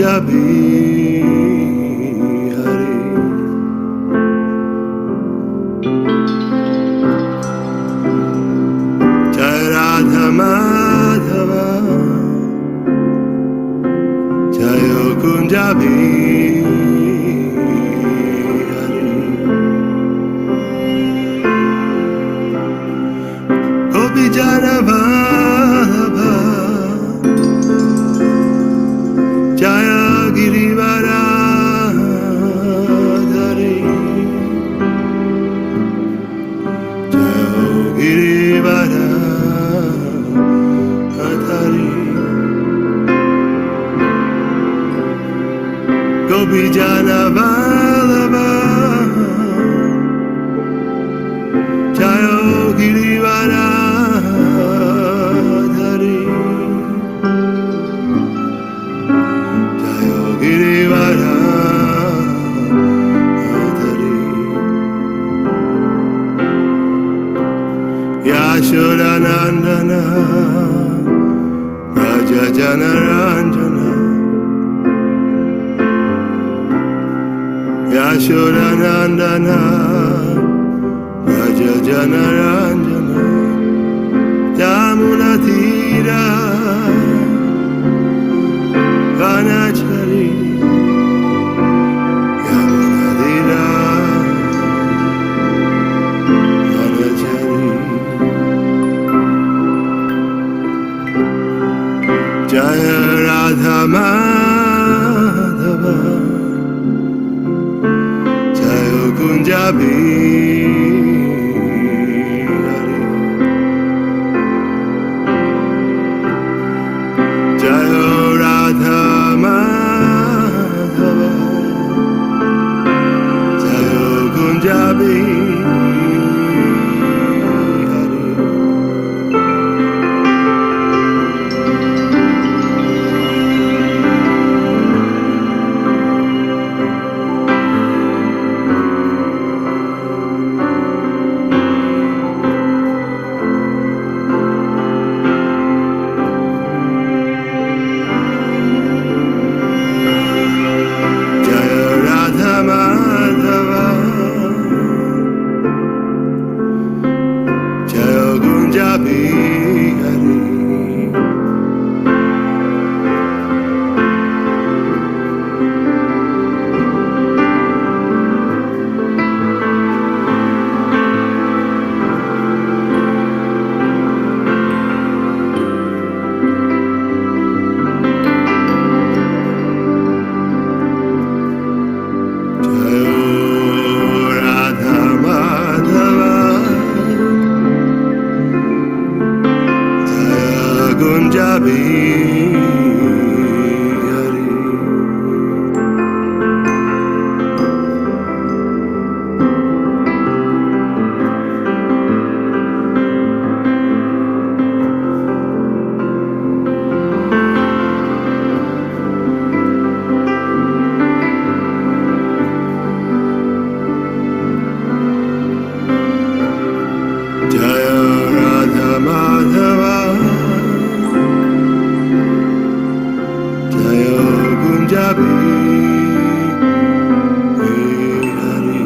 Punjabi Hari Jai Radha Madhava Jai Punjabi Hari Gopi Jana Vallabha Jaya Girivaradhari Jaya Girivaradhari Gopi Jana Vallabha Jaya Girivaradhari Yashodanandana Raja Janaranjana Yashodanandana Raja Janaranjana Yamuna Tira Vanachari Yamuna Tira Vanachari Jaya Radha Madhava Jaya Punjabi Hari Jaya Radha Madhava Jaya Punjabi Punjabi Hari Jaya Radha Madhava Punjabi Hari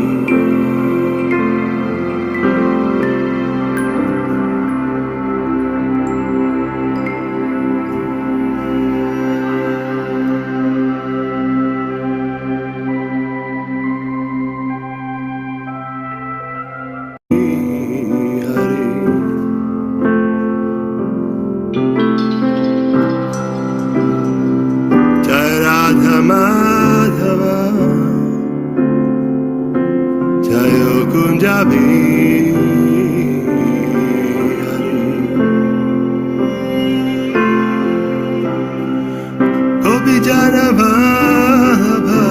Madhava Jaya Punjabi Hari Gopi Jana Vallabha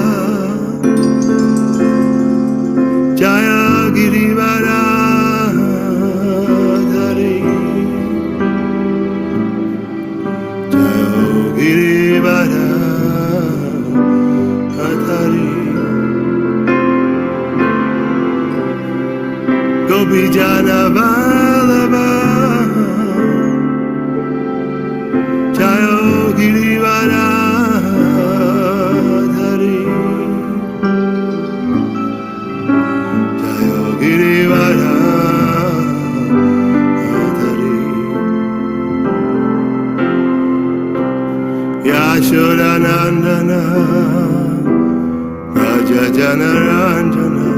Jaya Girivaradhari Jaya Girivaradhari Gopi Jana Vallabha Jaya Girivaradhari Yashodanandana Raja Janaranjana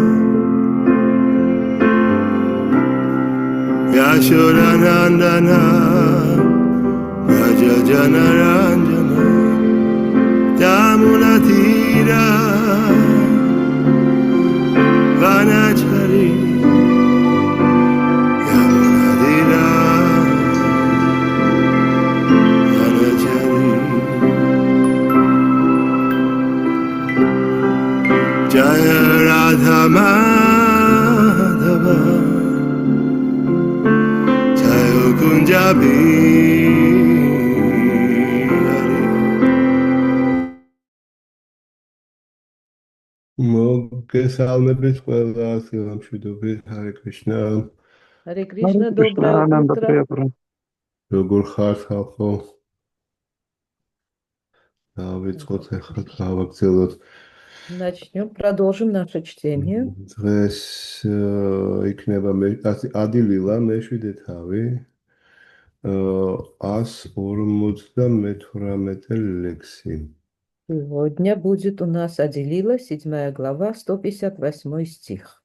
Yashodanandana Raja Janaranjana Yamunatira Vanachari Yamunatira Vanachari Jaya Radha Madhava Jaya Kunjabi მოგესალმებით ყველას, მშვიდობით, ჰარე კრიშნა. Харе Кришна, доброе утро. როგორ ხართ ხალხო? დავიწყოთ ახლა გავაგრძელოთ. Продолжим наше чтение. დღეს იქნება ადილილა მეშვიდე თავი 158 ლექსი. Сегодня будет у нас Аделила, 7 глава, 158 стих.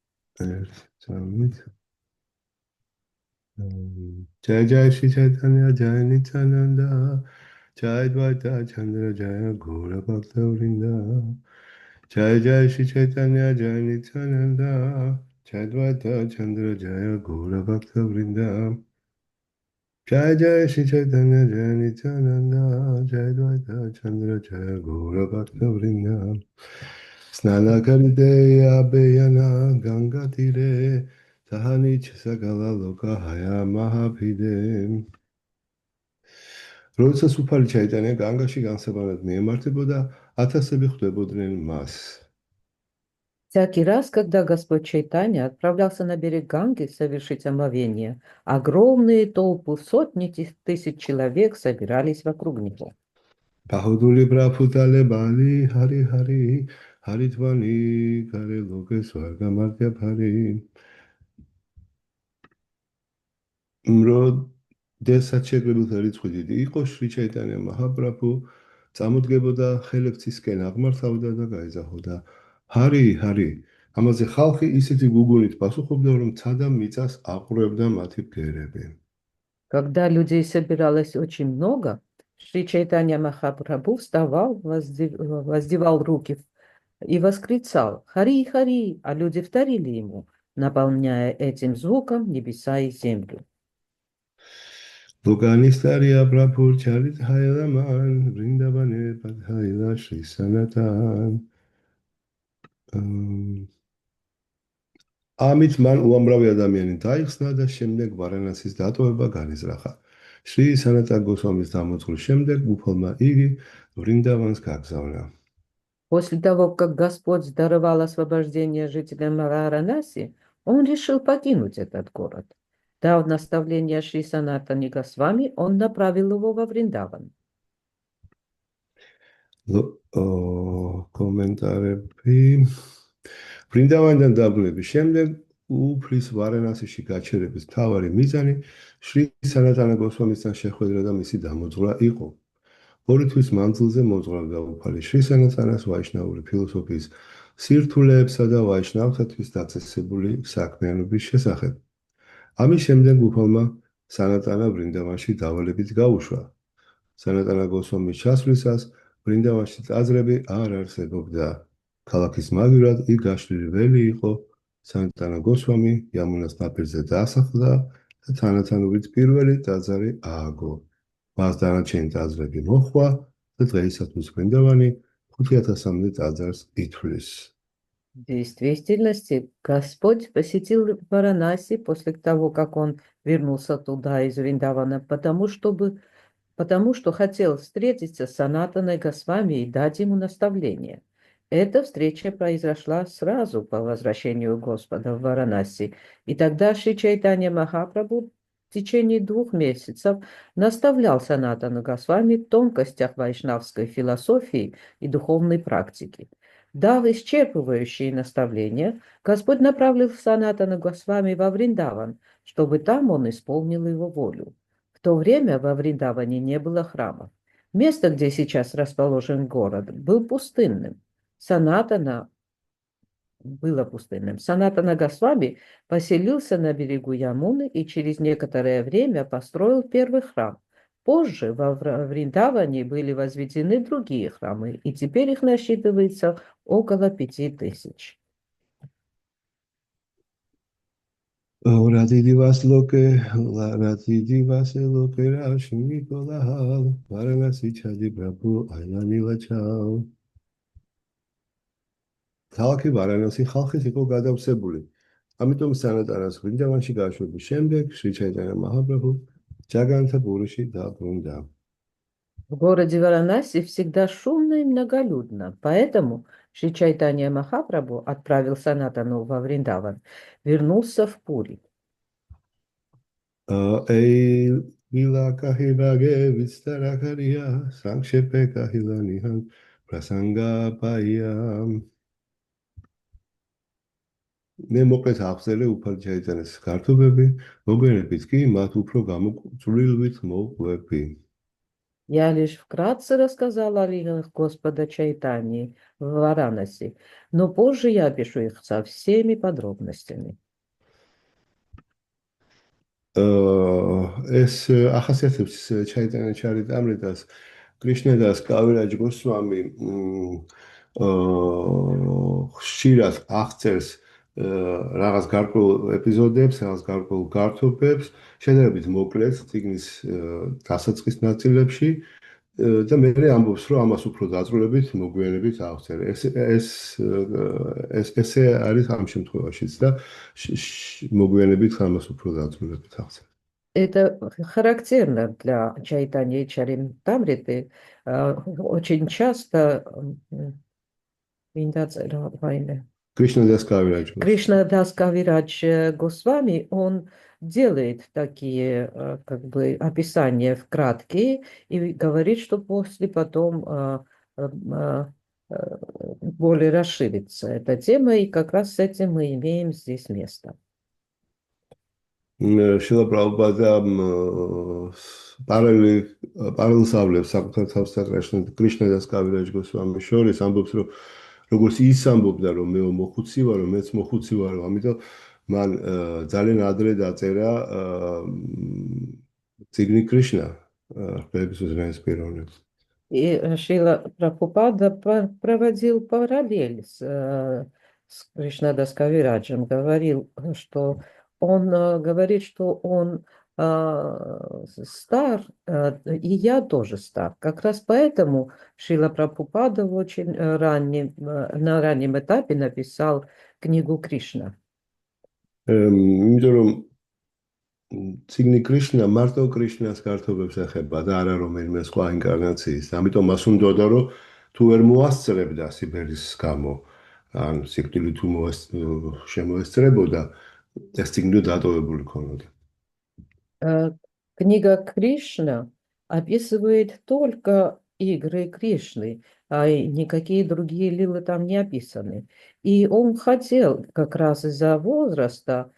Jai Jai Shri Chaitanya Jai Nityananda Jai Dvaita Chandra Jaya Gora Bhakta Vrinda Jai Jai Shri Chaitanya Jai Nityananda Jai Dvaita Chandra Jaya Gora Bhakta Vrinda Jai Jai Shri Chaitanya Jai Nityananda Jai Dvaita Chandra Jaya Gora Bhakta Vrinda Snana Karideya Beyana Ganga Tire Tahanich Sagala Loka Haya Mahapide როდესაც უფალი ჩაიტანია განგაში განსაბანად მიემართებოდა, ათასები ხვდებოდნენ მას. Всякий раз, когда Господь Чайтанья отправлялся на берег Ганги совершить омовение, огромные толпы, сотни тысяч человек собирались вокруг него. Баходули брапутале бали, хари хари, харитвани, каре локе сваргамартя бхари. როდესაც შეგრებულთა რიცხვი დიდი იყო, შრი ჩაიტანია მაჰაპრაბჰუ წამოდგებოდა ხელექცისკენ აღმართავდა და გაეძახოდა ჰარი ჰარი. ამაზე ხალხი ისეთი გუგუნით პასუხობდა, რომ ცადა მიწას აყურებდა მათი ბგერები. Когда людей собиралось очень много, Шри Чайтанья Махапрабху вставал, воздевал руки и восклицал «Хари, Хари!», а люди вторили ему, наполняя этим звуком небеса и землю. Луганистария Прабхур Чарит Хайламан, Вриндаване Падхайла Шри Санатан. ამით მან უამრავი ადამიანი დაიხსნა და შემდეგ ვარანასის დატოვება განიზრახა. შრი სანატა გოსვამის დამოწვრის შემდეგ უფალმა იგი ვრინდავანს გაგზავნა. После того, как Господь даровал освобождение жителям Варанаси, он решил покинуть этот город. Дав наставление Шри Санатани Госвами, он направил его во Вриндаван. Комментарии. ვრინდავანიდან დაბრუნების შემდეგ უფლის ვარანასიში გაჩერების მთავარი მიზანი შრი სანატანა გოსვამისთან შეხვედრა და მისი დამოწვრა იყო. ორი თვის მანძილზე მოძღვრავდა უფალი შრი სანატანას ვაიშნაური ფილოსოფიის სირთულეებსა და ვაიშნავთათვის დაწესებული საქმიანობის შესახებ. ამის შემდეგ უფალმა სანატანა ვრინდავანში დავალებით გაუშვა. სანატანა გოსვამის ჩასვლისას ვრინდავანში ტაძრები არ არსებობდა. ქალაქის მაგივრად იქ გაშლილი ველი იყო, სანატანა გოსვამი იამუნას ნაპირზე დაასახლდა და თანათანობით პირველი ტაძარი ააგო. მას დანარჩენი ტაძრები მოჰყვა და დღეისათვის ვრინდავანი 5000-მდე ტაძარს ითვლის. В действительности, Господь посетил Варанаси после того, как он вернулся туда из Вриндавана, потому что хотел встретиться с Санатаной Госвами и дать ему наставление. Эта встреча произошла сразу по возвращению Господа в Варанаси, и тогда Шри Чайтанья Махапрабху в течение 2 месяцев наставлял Санатану Госвами в тонкостях вайшнавской философии и духовной практики. Дав исчерпывающие наставления, Господь направил Санатана Госвами во Вриндаван, чтобы там он исполнил его волю. В то время во Вриндаване не было храмов. Место, где сейчас расположен город, был пустынным. Санатана было пустынным. Санатана Госвами поселился на берегу Ямуны и через некоторое время построил первый храм. Позже во Вриндаване были возведены другие храмы, и теперь их насчитывается около 5000. Rati divas loke, rati divas loke, rashmi kolahal, varanasi chadi prabhu, ayani lachal. ქალაქი ვარანასი ხალხის იყო გადავსებული. ამიტომ სანატარას ვრინდავანში გაშვების შემდეგ შრი ჩაიტანია მაჰაპრაბჰუ ჯაგანთაპურიში დაბრუნდა. В городе Варанаси всегда шумно и многолюдно, поэтому Шри Чайтанья Махапрабху отправил Санатану во Вриндаван, вернулся в Пури. ეი მილა კაჰიბაგე ვისტარაქარია სანქშეპე კაჰილანიჰან პრასანგა პაია მე მოკლედ აღწერე უფალ ჩაიტანეს გართობები, მოგვიანებით კი მათ უფრო გამოწვლილვით მოვყვები. Я лишь вкратце рассказала о лилах Господа Чайтаньи в Варанаси, но позже я опишу их со всеми подробностями. ეს ახასიათებს ჩაიტანა ჩარიტამრიტას კრიშნადას კავირაჯ გოსვამი ხშირად აღწერს რაღაც გარკვეულ ეპიზოდებს, რაღაც გარკვეულ გართობებს, შედარებით მოკლედ წიგნის დასაწყის ნაწილებში და მე ამბობს, რომ ამას უფრო დაწვრილებით მოგვიანებით აღწერე. ესე არის ამ შემთხვევაშიც და მოგვიანებით ამას უფრო დაწვრილებით აღწერე. Это характерно для Чайтаньи Чаритамриты. Очень часто Кришнадас Кавирадж. Кришнадас Кавирадж Госвами, он делает такие как бы описания в краткие и говорит, что после потом более расширится эта тема, и как раз с этим мы имеем здесь место. Шила Прабхупада параллелს ავლებს საკუთარ თავს და კრიშნადას კავირაჯ გოსვამის შორის, ამბობს, რომ როგორც ის ამბობდა, რომ მე მოხუცი ვარო, მეც მოხუცი ვარო, ამიტომ მან ძალიან адრე დაწერა წიგნი კრიშნა, ხმების უზრაის პიროვნებს. И Шрила Прабхупада проводил параллель с Кришнадас Кавираджем, говорил, что он говорит, что он стар, и я тоже стар. Как раз поэтому Шрила Прабхупада очень на раннем этапе написал книгу Кришна. ციგნი კრიშნა მარტო კრიშნას გართობებს ეხება და არა რომელიმე სხვა ინკარნაციის. ამიტომ მას უნდოდა რომ თუ ვერ მოასწრებდა სიბერის გამო, ან სიკვდილი თუ შემოესწრებოდა, ეს ციგნი დატოვებული ქონოდა. Книга Кришна описывает только игры Кришны, а никакие другие лилы там не описаны. И он хотел как раз из-за возраста,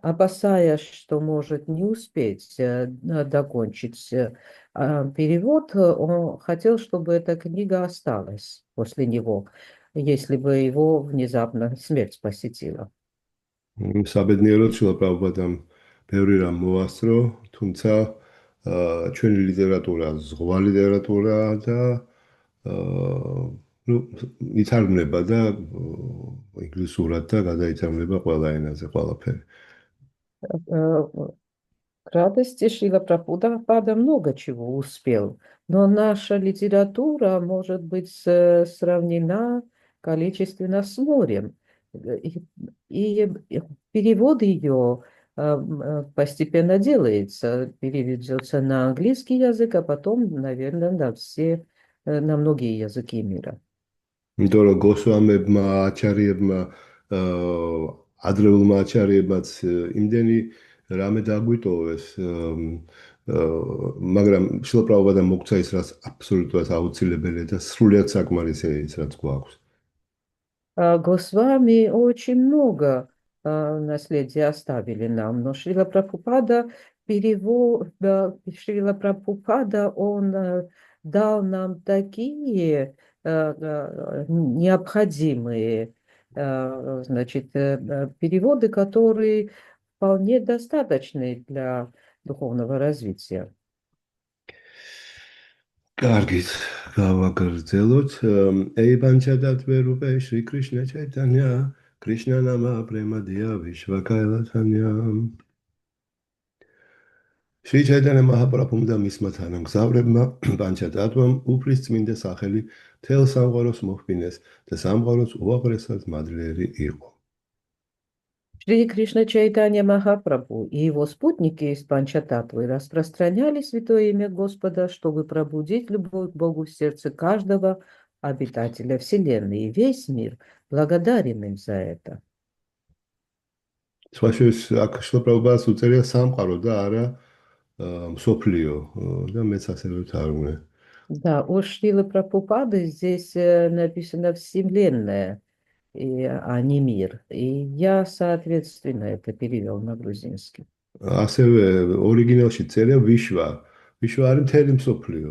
опасаясь, что может не успеть докончить перевод, он хотел, чтобы эта книга осталась после него, если бы его внезапно смерть посетила. საბედნიეროდ შილა პრაბჰუპადამ ბევრი რამ მოასწრო, თუმცა ჩვენი ლიტერატურა ზღვა ლიტერატურა და ითარგმნება და ინგლისურად და გადაითარგმნება ყველა ენაზე ყველაფერი. К радости Шрила Прабхупада много чего успел, но наша литература может быть сравнена количественно с морем. И перевод ее постепенно делается, переведется на английский язык, а потом, наверное, на многие языки мира. იმიტომ რომ გოსვამებმა, აჩარიებმა, ადრეულმა აჩარიებმაც იმდენი რამე დაგვიტოვეს, მაგრამ შილა პრაბჰუპადამ მოგცა ის, რაც აბსოლუტურად აუცილებელია და სრულიად საკმარისია ის, რაც გვაქვს. Госвами очень много наследия оставили нам, но Шрила Прабхупада Шрила Прабхупада, он дал нам такие необходимые значит, переводы, которые вполне достаточны для духовного развития. კარგით, გავაგრძელოთ. ეი ბანჩადატვე რუპე შრი კრიშნა ჩაიტანია, კრიშნა ნამა პრემადია ვიშვაკაილათანია. შრი ჩაიტანია მაჰაპრაბჰუმ და მისმა თანამგზავრებმა ბანჩადატვამ უფლის წმინდა სახელი მთელ სამყაროს მოჰყინეს და სამყაროს უაღრესად მადლიერი იყო. Шри Кришна Чайтанья Махапрабху и его спутники из Панчататвы распространяли святое имя Господа, чтобы пробудить любовь к Богу в сердце каждого обитателя Вселенной. И весь мир благодарен им за это. სხვაშორის აქ შლაპრაბას უწერია სამყარო და არა მსოფლიო და მეც ასევე ვთარგმნე. Да, у Шрилы Прабхупады здесь написано «Вселенная», а не «мир». И я, соответственно, это перевел на грузинский. ასევე ორიგინალში წერია ვიშვა. ვიშვა არის მთელი მსოფლიო,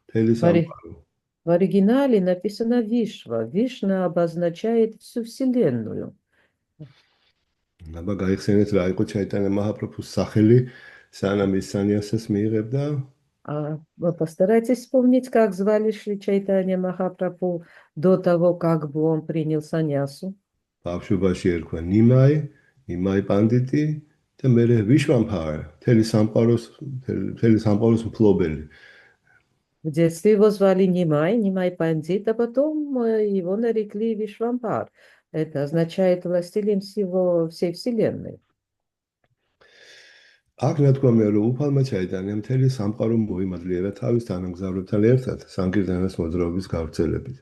მთელი სამყარო. В оригинале написано «Вишва». Вишна обозначает всю Вселенную. აბა გაიხსენეთ რა იყო ჩაიტანია მაჰაპრაბჰუს სახელი, სანამ ის სანიასას მიიღებდა. Вы постарайтесь вспомнить, как звали Шри Чайтанья Махапрабху до того, как бы он принял саньясу. ბავშვობაში ერქვა ნიმაი, ნიმაი პანდიტი და მერე ვიშვამფარა, მთელი სამყაროს მფლობელი. В детстве его звали Нимай Пандит, а потом его нарекли Вишвамбар. Это означает властелин всей Вселенной. აქ ნათქვამია, რომ უფალმა ჩაიტანია მთელი სამყარო მოიმადლიერა თავის თანამგზავრებთან ერთად სანკირტანას მოძრაობის გავრცელებით.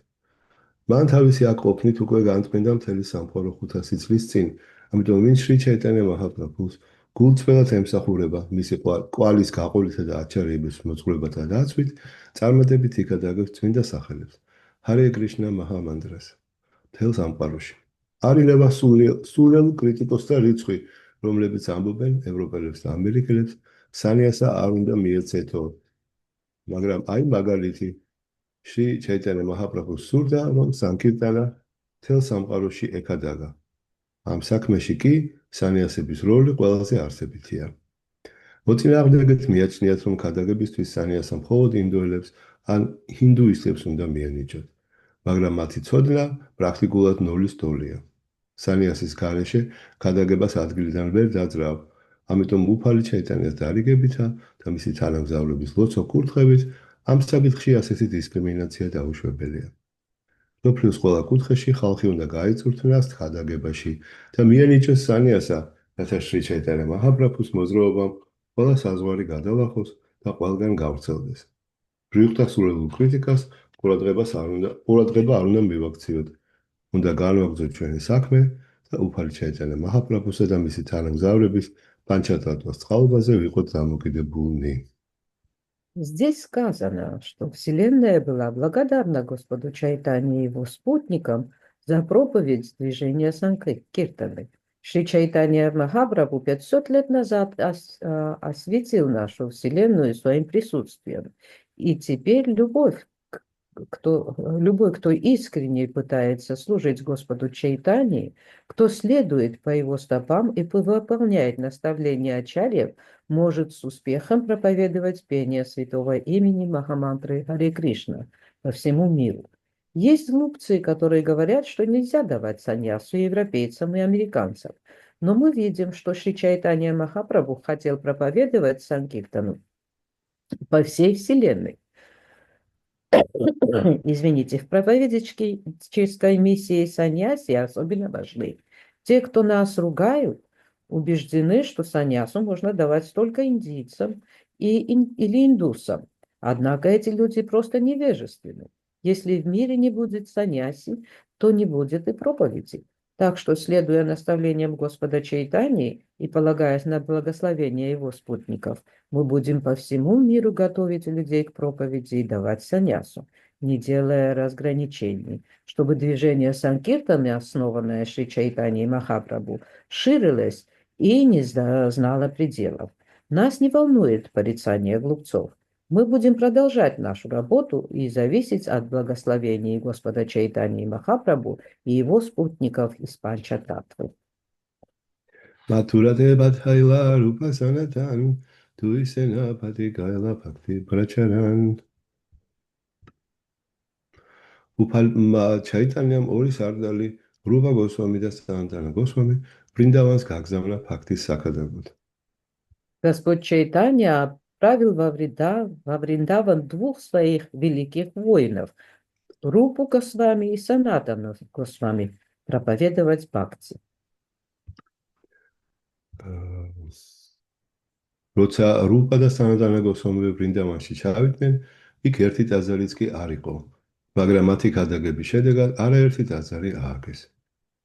მან თავისი აქ ყოფნით უკვე განწმინდა მთელი სამყარო 500 წლის წინ, ამიტომ ვინც შრი ჩაიტანია მაჰაპრაბჰუს გულწრფელად ემსახურება მისი კვალის გაყოლითა და აჩარების მოწყობათა დაცვით, წარმატებით იქადაგებს წმინდა სახელებს. ჰარე კრიშნა მაჰამანდრას მთელ სამყაროში. არილევა სულელ კრიტიკოსთა რიცხვი, რომლებიც ამბობენ ევროპელებს და ამერიკელებს, სანიასა არ უნდა მიეცეთო. მაგრამ აი მაგალითი, შრი ჩაიტანია მაჰაპრაბჰუს სურდა, რომ სანკირტანა მთელ სამყაროში ეკადაგა. ამ საქმეში კი სანიასების როლი ყველაზე არსებითია. მოწინააღმდეგეთ მიაჩნიათ, რომ ქადაგებისთვის სანიასა მხოლოდ ინდოელებს ან ჰინდუისტებს უნდა მიენიჭოთ, მაგრამ მათი ცოდნა პრაქტიკულად ნოლის დოლია. სანიასის გარეშე ქადაგებას ადგილიდან ვერ დაძრავ, ამიტომ უფალი ჩაიტანიას დარიგებითა და მისი თანამგზავრების ლოცვა კურთხევით ამ საკითხში ასეთი დისკრიმინაცია დაუშვებელია. მსოფლიოს ყველა კუთხეში ხალხი უნდა გაიწურთნას ქადაგებაში და მიენიჭოს სანიასა, რათა შრი ჩაიტანია მაჰაპრაბჰუს მოძრაობამ ყველა საზღვარი გადალახოს და ყველგან გავრცელდეს. ბრიუხთა სულელულ კრიტიკას ყურადღება არ უნდა მივაქციოთ. უნდა განვაგრძოთ ჩვენი საქმე და უფალი ჩაიტანია მაჰაპრაბჰუსა და მისი თანამგზავრების პანჩატატვას წყალობაზე ვიყოთ დამოკიდებულნი. Здесь сказано, что Вселенная была благодарна Господу Чайтанье и его спутникам за проповедь движения Санкиртаны. Шри Чайтанья Махапрабху 500 лет назад осветил нашу Вселенную своим присутствием. И теперь любой, кто искренне пытается служить Господу Чайтанье, кто следует по его стопам и выполняет наставления ачарьев, может с успехом проповедовать пение святого имени Махамантры Харе Кришна по всему миру. Есть глупцы, которые говорят, что нельзя давать саньясу европейцам и американцам. Но мы видим, что Шри Чайтанья Махапрабху хотел проповедовать Санкиртану по всей Вселенной. Извините, в проповеднической миссии саньяси особенно важны. Те, кто нас ругают, убеждены, что саньясу можно давать только индийцам или индусам. Однако эти люди просто невежественны. Если в мире не будет саньяси, то не будет и проповеди. Так что, следуя наставлениям Господа Чайтаньи и полагаясь на благословение его спутников, мы будем по всему миру готовить людей к проповеди и давать саньясу, не делая разграничений, чтобы движение Санкиртаны, основанное Шри Чайтаньей Махапрабху, ширилось и не знало пределов. Нас не волнует порицание глупцов. Мы будем продолжать нашу работу и зависеть от благословений Господа Чайтани Махапрабху и его спутников из Панчататтвы. Матурате Бадхайла Рупа Санатан Туисена Патикайла Бхакти Прачаран. ჩაიტანიამ ორი სარდალი რუპა გოსვამი და სანატანა გოსვამი ბრინდავანს გაგზავნა ფაქტის საკადაგოდ. Господь Чайтанья отправил во Вриндаван двух своих великих воинов, Рупу Госвами и Санатану Госвами, проповедовать бхакти. როცა რუპა და სანატანა გოსვამი ბრინდავანში ჩავიდნენ, იქ ერთი ტაძარიც კი არ იყო, მაგრამ მათი ქადაგების შედეგად არაერთი ტაძარი ააგეს.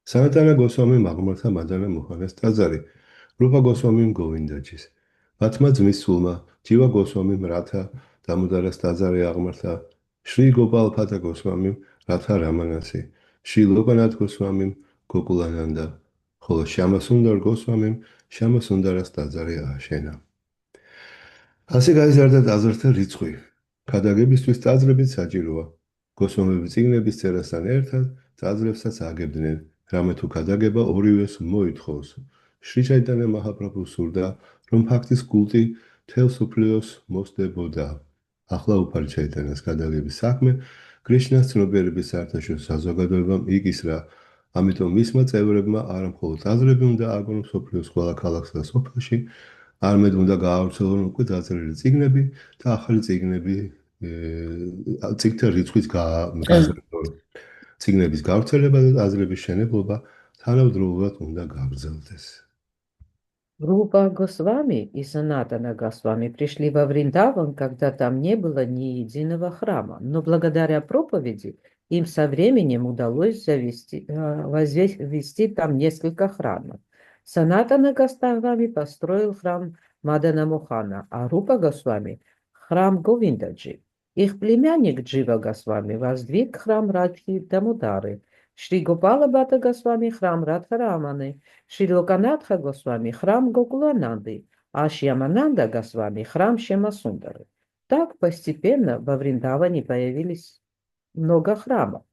სანატანა გოსვამი აღმართა მადანა მუხანას ტაძარი, რუპა გოსვამიმ გოვინდაჯის. მათმა ძმის სულმა ჯივა გოსვამიმ რათა დამუდარას ტაძარი აღმართა, შრი გოპალფატა გოსვამიმ რათა რამანასი, შრი ლოკანათ გოსვამიმ გოკულანანდა, ხოლო შამასუნდარ გოსვამიმ შამასუნდარას ტაძარი ააშენა. ასე გაიზარდა ტაძართა რიცხვი. ქადაგებისთვის ტაძრებიც საჭიროა. გოსვამები წიგნების წერასთან ერთად ტაძრებსაც აგებდნენ, რამე თუ ქადაგება ორივეს მოითხოვს. შრი ჩაიტანია მაჰაპრაბჰუ სურდა, რომ ფაქტის კულტი მთელ მსოფლიოს მოსდებოდა. ახლა უფალი ჩაიტანიას ქადაგების საქმე კრიშნას ცნობიერების საერთაშორისო საზოგადოებამ იკისრა, ამიტომ მისმა წევრებმა არა მხოლოდ ტაძრები უნდა ააგონ მსოფლიოს ყველა ქალაქსა და სოფელში, არამედ უნდა გაავრცელონ უკვე დაწერილი წიგნები და ახალი წიგნები წიგნთა რიცხვის გაზრდილი. წიგნების გავრცელება და ტაძრების შენებლობა თანავდროულად უნდა გაგრძელდეს. Рупа Госвами и Санатана Госвами пришли во Вриндаван, когда там не было ни единого храма, но благодаря проповеди им со временем удалось возвести там несколько храмов. Санатана Госвами построил храм Мадана Мохана, а Рупа Госвами – храм Говиндаджи. Их племянник Джива Госвами воздвиг храм Радхи Дамудары, Шри Гопала Бата Госвами – храм Радхараманы, Шри Локанатха Госвами – храм Гокулананды, а Шьямананда Госвами – храм Шьямасундары. Так постепенно во Вриндаване появились много храмов.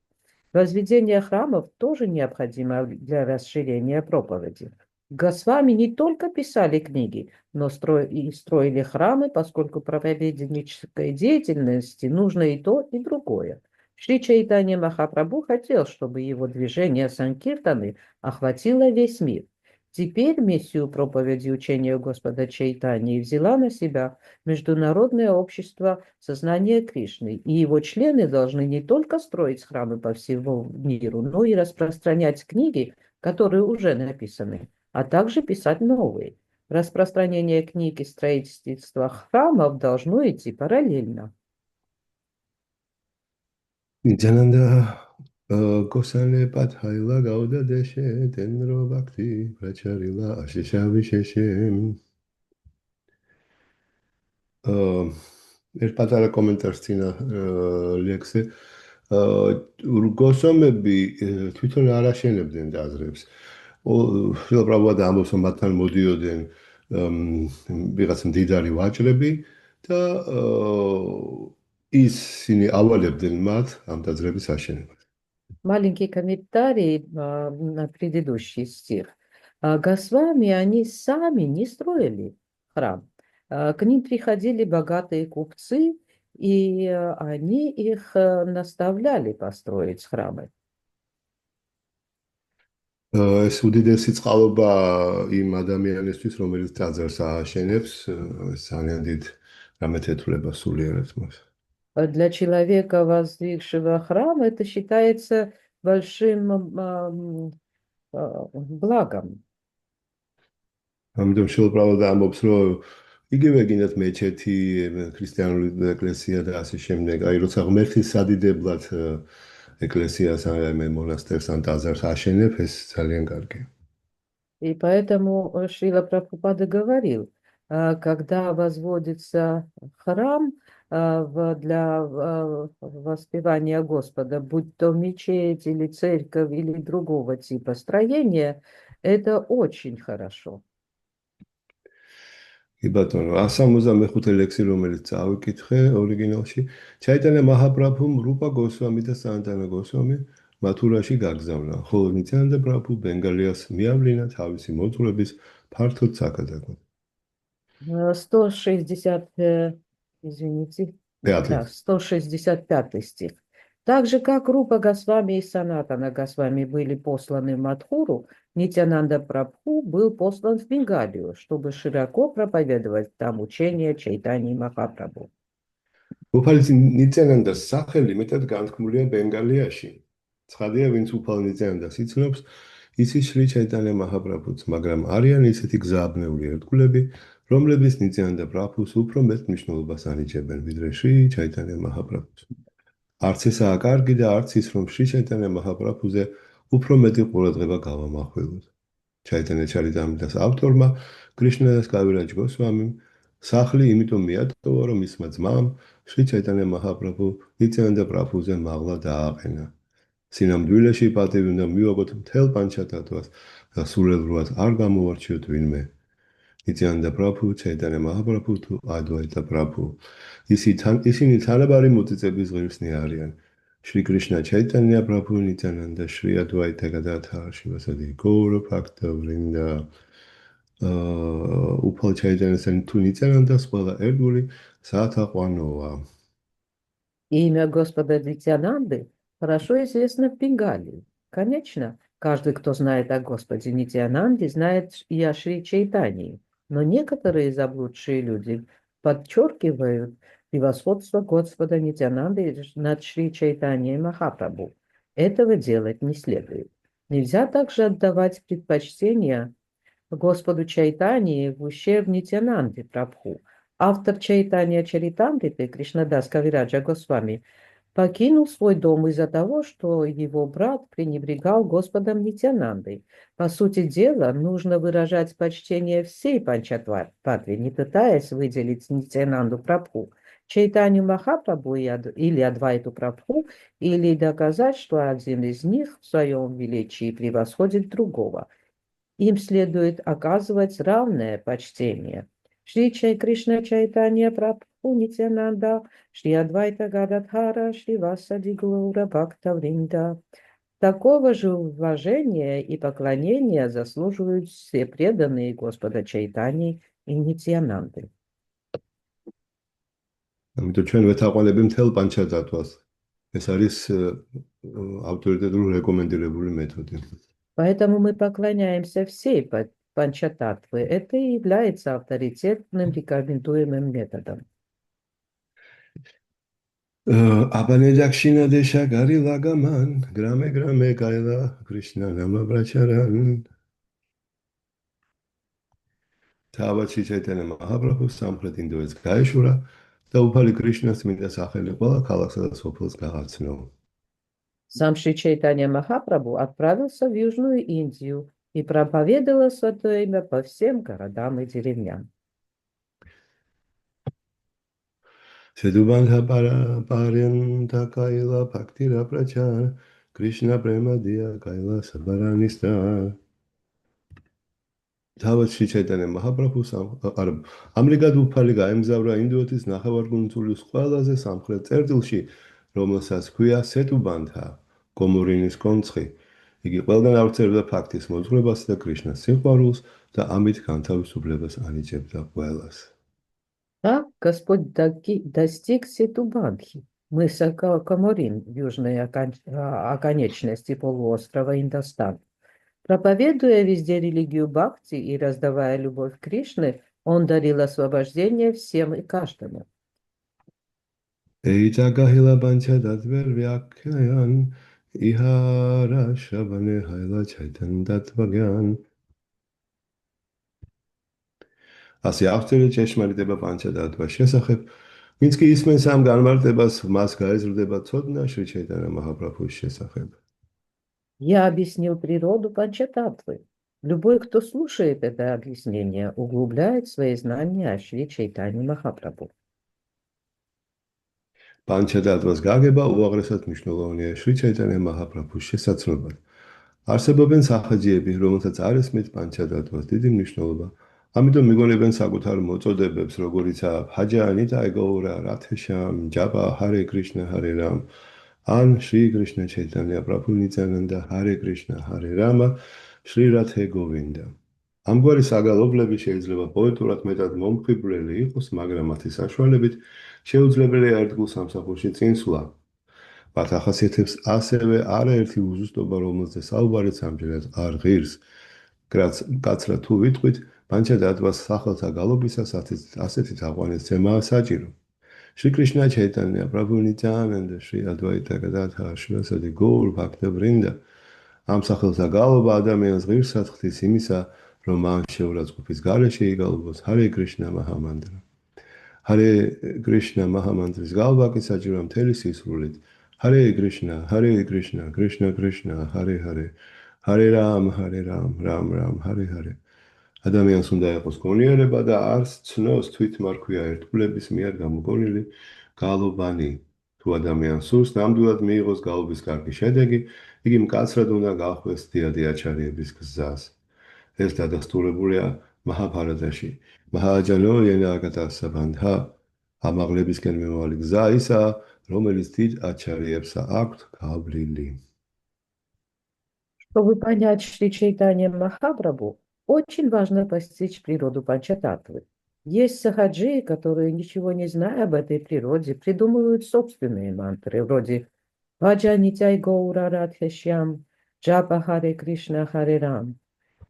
Возведение храмов тоже необходимо для расширения проповеди. Госвами не только писали книги, но и строили храмы, поскольку проповеднической деятельности нужно и то, и другое. Шри Чайтанья Махапрабху хотел, чтобы его движение Санкиртаны охватило весь мир. Теперь миссию проповеди учения Господа Чайтаньи взяла на себя Международное общество сознания Кришны, и его члены должны не только строить храмы по всему миру, но и распространять книги, которые уже написаны, а также писать новые. Распространение книг и строительство храмов должно идти параллельно. Косане Патхайла Гауда Деше Тенро Бхакти Прачарила Ашиша Вишешем. ერთ პატარა კომენტარს წინა ლექსზე. გოსვამები თვითონ არ აშენებდნენ ტაძრებს. შილაპრაბჰუპადა ამბობს, რომ მათთან მოდიოდნენ ვიღაც მდიდარი ვაჭრები და ისინი ავალებდნენ მათ ამ ტაძრების აშენებას. Маленький комментарий на предыдущий стих. Госвами они сами не строили храм. К ним приходили богатые купцы, и они их наставляли построить храмы. ეს უდიდესი წყალობა იმ ადამიანისთვის, რომელიც ტაძარს ააშენებს, ძალიან დიდ რამეთეთვლება სულიერებს მას. Для человека, воздвигшего храм, это считается большим благом. ამიტომ შილაპრაბჰუპადა ამბობს, რომ იგივე გინდათ მეჩეთი, ქრისტიანული ეკლესია და ასე შემდეგ, აი როცა ღმერთის სადიდებლად ეკლესიას ან მონასტერს ან ტაძარს აშენებ, ეს ძალიან კარგია. И поэтому Шрила Прабхупада говорил, когда возводится храм для воспевания Господа, будь то мечеть или церковь или другого типа строения, это очень хорошо. კი ბატონო, 165 ლექსი, რომელიც წავიკითხე ორიგინალში, ჩაიტანა მაჰაპრაბჰუმ რუპა გოსვამი და სანტანა გოსვამი მათურაში გაგზავნა, ხოლო ნიციანანდა პრაბჰუ ბენგალიას მიავლინა თავისი მოძღვრების ფართოდ საქადაგოდ. 160, извините, Пятый. да, 165 стих. Так же, как Рупа Госвами и Санатана Госвами были посланы в Мадхуру, Нитянанда Прабху был послан в Бенгалию, чтобы широко проповедовать там учение Чайтани Махапрабху. უფალი ნიციანანდას სახელი მეტად განთქმულია ბენგალიაში. ცხადია, ვინც უფალ ნიციანანდას იცნობს, იცის შრი ჩაიტანია მაჰაპრაბჰუს, მაგრამ არიან ისეთი გზააბნეული ერთგულები, რომლებიც ნიციანანდა პრაბჰუს უფრო მეტ მნიშვნელობას ანიჭებენ, ვიდრე შრი ჩაიტანია მაჰაპრაბჰუს. არც ესაა კარგი და არც ის, რომ შრი ჩაიტანია მაჰაპრაბჰუზე უფრო მეტი ყურადღება გავამახვილოთ. ჩაიტანია ჩარიტამრიტას ავტორმა, კრიშნადას კავირაჯ გოსვამიმ, სახლი იმიტომ მიატოვა, რომ მისმა ძმამ, შრი ჩაიტანია მაჰაპრაბჰუ ნიციანანდა პრაბჰუზე მაღლა დააყენა. სინამდვილეში პატივი უნდა მივაგოთ მთელ პანჩატატვას და სულელრულად არ გამოვარჩიოთ ვინმე. ნიციანანდა პრაბჰუ, ჩაიტანია მაჰაპრაბჰუ თუ ადვაიტა პრაბჰუ. ისინი თანაბარი მოწიწების ღირსნი არიან. შრი კრიშნა ჩაიტანია პრაბჰუ ნიციანანდა შრი ადვაიტა გადაათარ შივასადი გორა ფაქტა ვრინდა უფალ ჩაიტანიასთან თუ ნიციანანდას ყველა ერთგული საათაყვანოა. Имя Господа Нитянанды хорошо известно в Бенгалии. Конечно, каждый, кто знает о Господе Нитянанде, знает и о Шри Чайтании. Но некоторые заблудшие люди подчеркивают превосходство Господа Нитянанды над Шри Чайтанией Махапрабху. Этого делать не следует. Нельзя также отдавать предпочтение Господу Чайтании в ущерб Нитянанде Прабху. Автор Чайтанья Чаритамриты Кришнадас Кавираджа Госвами покинул свой дом из-за того, что его брат пренебрегал Господом Нитянандой. По сути дела, нужно выражать почтение всей Панчататве, не пытаясь выделить Нитянанду Прабху, Чайтанью Махапрабху или Адвайту Прабху, или доказать, что один из них в своем величии превосходит другого. Им следует оказывать равное почтение. Шри Чай Кришна Чайтанья Прабху Нитянанда, Шри Адвайта Гададхара, Шри Васади Гаура Бхакта Вринда. Такого же уважения и поклонения заслуживают все преданные Господа Чайтани и Нитянанды. ამიტომ ჩვენ ვეთაყვანები მთელ პანჩატატვას. ეს არის ავტორიტეტული რეკომენდირებული მეთოდი. Поэтому мы поклоняемся всей Панчататвы. Это и является авторитетным рекомендуемым методом. აბანე ჯაქშინა დეშა გარი ლაგამან გრამე გრამე გაილა კრიშნა ნამა ბრაჩარან. თავად შრი ჩაიტანია მაჰაპრაბჰუ სამხრეთ ინდოეთს გაეშურა და უფალი კრიშნას წმინდა სახელი ყველა ქალაქსა და სოფელს გააცნო. Сам Шри Чайтанья Махапрабху отправился в Южную Индию и проповедовал святое имя по всем городам и деревням. Седубанха парента кайла бхактира прачар Кришна премадия кайла сабараниста. თავად შრი ჩაიტანია მაჰაპრაბჰუს ამრიგად უფალი გაემგზავრა ინდოეთის ნახევარკუნძულის ყველაზე სამხრეთ წერტილში, რომელსაც ჰქვია სეტუბანთა, გომორინის კონცხი. იგი ყველგან ავრცელებდა ფაქტის მოძღვრებას და კრიშნას სიყვარულს და ამით განთავისუფლებას ანიჭებდა ყველას. Так Господь достиг Сетубанхи, мыса Коморин в южной оконечности полуострова Индостан. Проповедуя везде религию Бхакти и раздавая любовь Кришны, он дарил освобождение всем и каждому. Эйта гахила банча датвер вякяян ихара шабане хайла чайтан датвагян. ასე აღწერა ჭეშმარიტება პანჩატატვას შესახებ, ვინც კი ისმენს ამ განმარტებას, მას გაეზრდება ცოდნა შრი ჩაიტანია მაჰაპრაბჰუს შესახებ. Я объяснил природу Панчататвы. Любой, кто слушает это объяснение, углубляет свои знания о Шри Чайтанье Махапрабху. პანჩატატვას გაგება უაღრესად მნიშვნელოვანია შრი ჩაიტანია მაჰაპრაბჰუს შესაძლებლად. არსებობენ სახელმწიფოები, რომელსაც არ ესმით პანჩატატვას დიდი მნიშვნელობა, ამიტომ მიგონებენ საკუთარ მოწოდებებს, როგორიცაა ბაჯანი და ეგოურა, რათეშამ, ჯაბა, ჰარე კრიშნა, ჰარე რამ, ან შრი კრიშნა ჩაიტანია პრაბჰუ ნიცანანდა, ჰარე კრიშნა, ჰარე რამა, შრი რათე გოვინდა. ამგვარი საგალობლები შეიძლება პოეტურად მეტად მომხიბვლელი იყოს, მაგრამ მათი საშუალებით შეუძლებელია ერთგულ სამსახურში წინსვლა. მათ ახასიათებს ასევე არაერთი უზუსტობა, რომელზეც საუბარიც ამჯერად არ ღირს. კაცრად თუ ვიტყვით, პანჩადატვას სახელთა გალობისას ასეთი თაყვანისცემაა საჭირო. შრი კრიშნა ჩაიტანია პრაბჰუ ნიტიანანდა, შრი ადვაიტა გადაათა შვასადი გოურ ბაქთა ვრინდა. ამ სახელთა გალობა ადამიანს ღირსად ხდის იმისა, რომ მან შეურაცხყოფის გარეშე იგალობოს ჰარე კრიშნა მაჰამანდრა. ჰარე კრიშნა მაჰამანდრის გალობა კი საჭიროა მთელი სისრულით. ჰარე კრიშნა, კრიშნა კრიშნა, ჰარე ჰარე, ჰარე რამ, რამ, ჰარე ჰარე. ადამიანს უნდა იყოს გონიერება და არც ცნოს თვითმარქვია ერთგულების მიერ გამოგონილი გალობანი. თუ ადამიანს სურს ნამდვილად მიიღოს გალობის კარგი შედეგი, იგი მკაცრად უნდა გახვდეს დიადი აჩარიების გზას. ეს დადასტურებულია მაჰაბჰარატაში. მაჰაჯანო ენაგატა საბანდა. ამაღლებისკენ მიმავალი გზა ისაა, რომელიც დიდ აჩარიებს აქვთ გავლილი. Чтобы понять Шри Чайтанья Махапрабху, очень важно постичь природу Панчататтвы. Есть сахаджи, которые, ничего не зная об этой природе, придумывают собственные мантры, вроде «Баджа Нитяй Гаура Радхашьям», «Джапа Харе Кришна Харе Рам».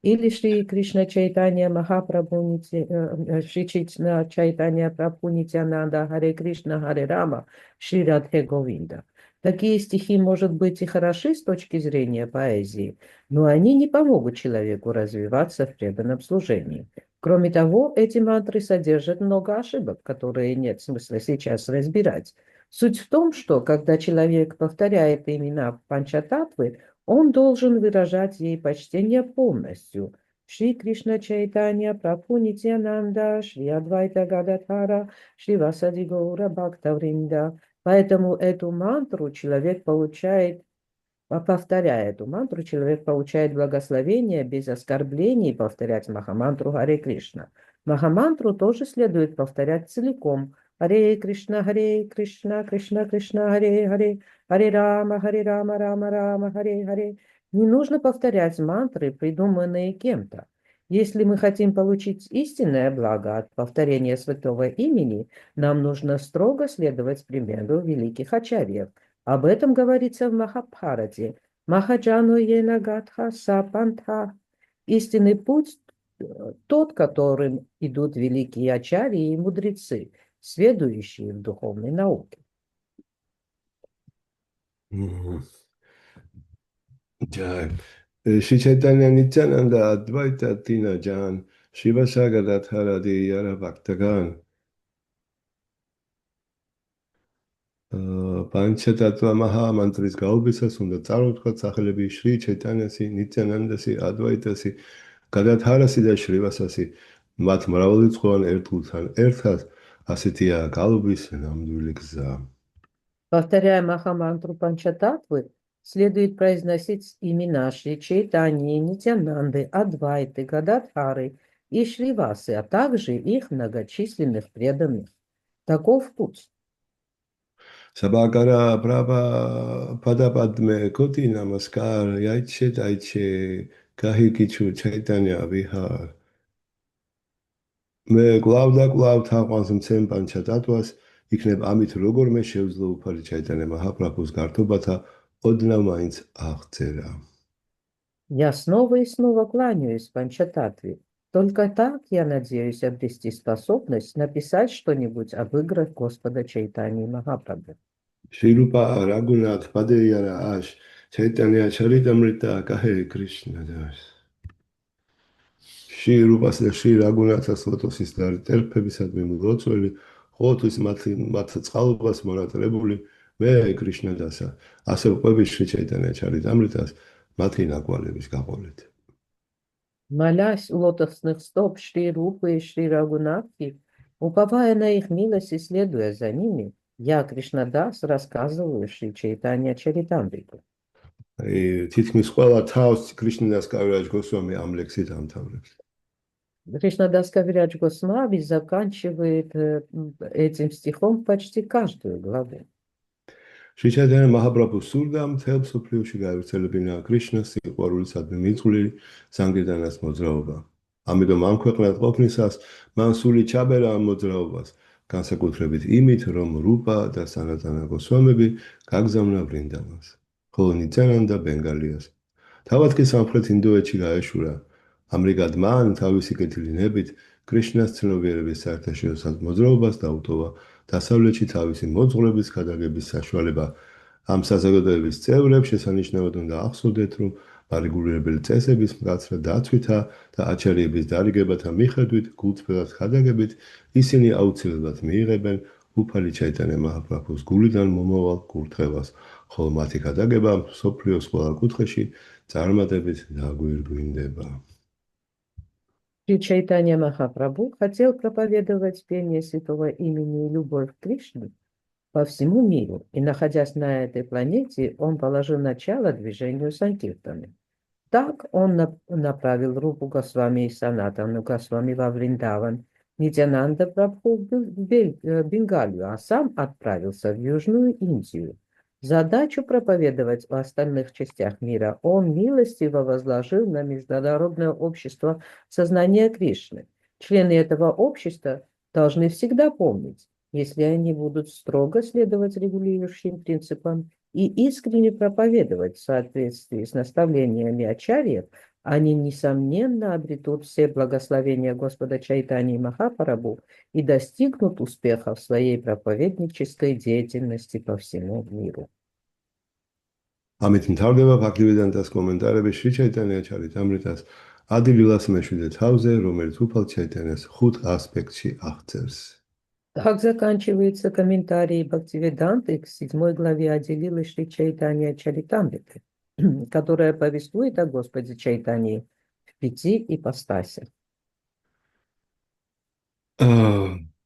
Или Шри Кришна Чайтанья Махапрабху, Шри Кришна Чайтанья Прабху Нитянанда, Харе Кришна, Харе Рама, Шри Радхе Говинда. Такие стихи, может быть, и хороши с точки зрения поэзии, но они не помогут человеку развиваться в преданном служении. Кроме того, эти мантры содержат много ошибок, которые нет смысла сейчас разбирать. Суть в том, что когда человек повторяет имена Панчататтвы, он должен выражать ей почтение полностью. Шри Кришна Чайтанья, Прабху Нитьянанда, Шри Адвайта Гададхара, Шри Васади Гаура Бхактавринда. Поэтому эту мантру человек получает, повторяя эту мантру, человек получает благословение без оскорблений повторять Махамантру Харе Кришна. Махамантру тоже следует повторять целиком. Харе Кришна, Кришна Кришна, Харе Харе, Харе Рама, Рама Рама, Харе Харе. Не нужно повторять мантры, придуманные кем-то. Если мы хотим получить истинное благо от повторения святого имени, нам нужно строго следовать примеру великих ачарьев. Об этом говорится в Махабхарате. Махаджану енагатха сапантха. Истинный путь тот, которым идут великие ачарьи и мудрецы, сведущие в духовной науке. Шри Чайтанья Нитянанда Адвайта Тина Джан Шиваса Гададхара Дияра Бхактаган Панчататтва Маჰамантрис გაობისას უნდა წარმოთქვათ სახელები შრი ჩაიტანიასი, ნიციანანდასი, ადვაიტასი, გადადჰარასი და შრივასასი. მათ მრავალრიცხოვან ერთგულთან ერთად ასეთია გალობის ნამდვილი გზა. Повторяя Махамантру Панчататтвы, следует произносить имена Шри Чайтаньи, Нитянанды, Адвайты, Гададхары и Шривасы, а также их многочисленных преданных. Таков путь. Sabagara Prabha Padapadme Koti Namaskar Yaiche Daiche Kahikichu Chaitanya Vihar. მე კლავ და კლავ თაყვანს მცემ პანჩატატვას, იქნებ ამით როგორმე შევძლო უფალი ჩაიტანე მაჰაპრაბჰუს გართობათა ოდნავ მაინც აღწერა. Я снова и снова кланяюсь Панчататтве. Только так я надеюсь обрести способность написать что-нибудь об играх Господа Чайтаньи Махапрабху. Шрилупа Рагунат Падеяра Аш Чайтанья Чаритамрита Кахе Кришна Дас. Шри Рупас და Шри Рагунатას ლოტოსის ტერფებისადმი მლოცველი, ყოველთვის მათ წყალობას მონატრებული მე კრიშნა დასა, ასე ყვების Шри Чайтанья Чаритамритას მათი ნაკვალების გაყოლით. Молясь у лотосных стоп Шри Рупы и Шри Рагунатхи, уповая на их милость и следуя за ними, я, Кришнадас, рассказываю Шри Чайтанья Чаритамриту. თითქმის ყველა თავს კრიშნას კავიაჯ გოსვამი ამ ლექსით ამთავრებს. Кришнадас Кавирадж Госвами заканчивает этим стихом почти каждую главу. შრი ჩაიტანია მაჰაპრაბჰუს სურდა მთელ მსოფლიოში გაევრცელებინა კრიშნას სიყვარულისადმი მიძღვლილი სანგირდანას მოძრაობა. ამიტომ ამ ქვეყნად ყოფნისას მან სული ჩაბერა ამ მოძრაობას, განსაკუთრებით იმით, რომ რუპა და სანატანა გოსვამები გაგზავნა ვრინდავანს, ხოლო ნიცანანდა ბენგალიას. თავად კი სამხრეთ ინდოეთში გაეშურა. ამრიგად მან თავისი კეთილინებით კრიშნას ცნობიერების საერთაშორისო მოძრაობას დაუტოვა დასავლეთში თავისი მოძღვრების გადაგების საშუალება. ამ საზოგადოების წევრებს შესანიშნავად უნდა ახსოვდეთ, რომ მარეგულირებელი წესების მკაცრად დაცვითა და აჩარიების დარიგებათა მიხედვით გულწრფელად გადაგებით ისინი აუცილებლად მიიღებენ უფალი ჩაიტანია მაჰაპრაბჰუს გულიდან მომავალ კურთხევას, ხოლო მათი გადაგება მსოფლიოს ყველა კუთხეში წარმატებით დაგვირგვინდება. Шри Чайтанья Махапрабху хотел проповедовать пение святого имени и любовь к Кришне по всему миру, и, находясь на этой планете, он положил начало движению Санкиртаны. Так он направил Рупу Госвами и Санатану Госвами во Вриндаван, Нитянанда Прабху в Бенгалию, а сам отправился в Южную Индию. Задачу проповедовать в остальных частях мира он милостиво возложил на Международное общество сознания Кришны. Члены этого общества должны всегда помнить, если они будут строго следовать регулирующим принципам и искренне проповедовать в соответствии с наставлениями ачарьев, они, несомненно, обретут все благословения Господа Чайтаньи Махапрабху и достигнут успеха в своей проповеднической деятельности по всему миру. ამით მთავრდება ფაქლიvedანტას კომენტარები შრი ჩაიტანია ჩარიტამრიტას ადილილას მეშვიდე თავზე, რომელიც უფალ ჩაიტანიას 5 ასპექტში აღწერს. Так заканчивается комментарий Бхактивиданты к 7 главе Адилилы Шри Чайтанья Чаритамриты, которая повествует о Господе Чайтаньи в 5 ипостасях.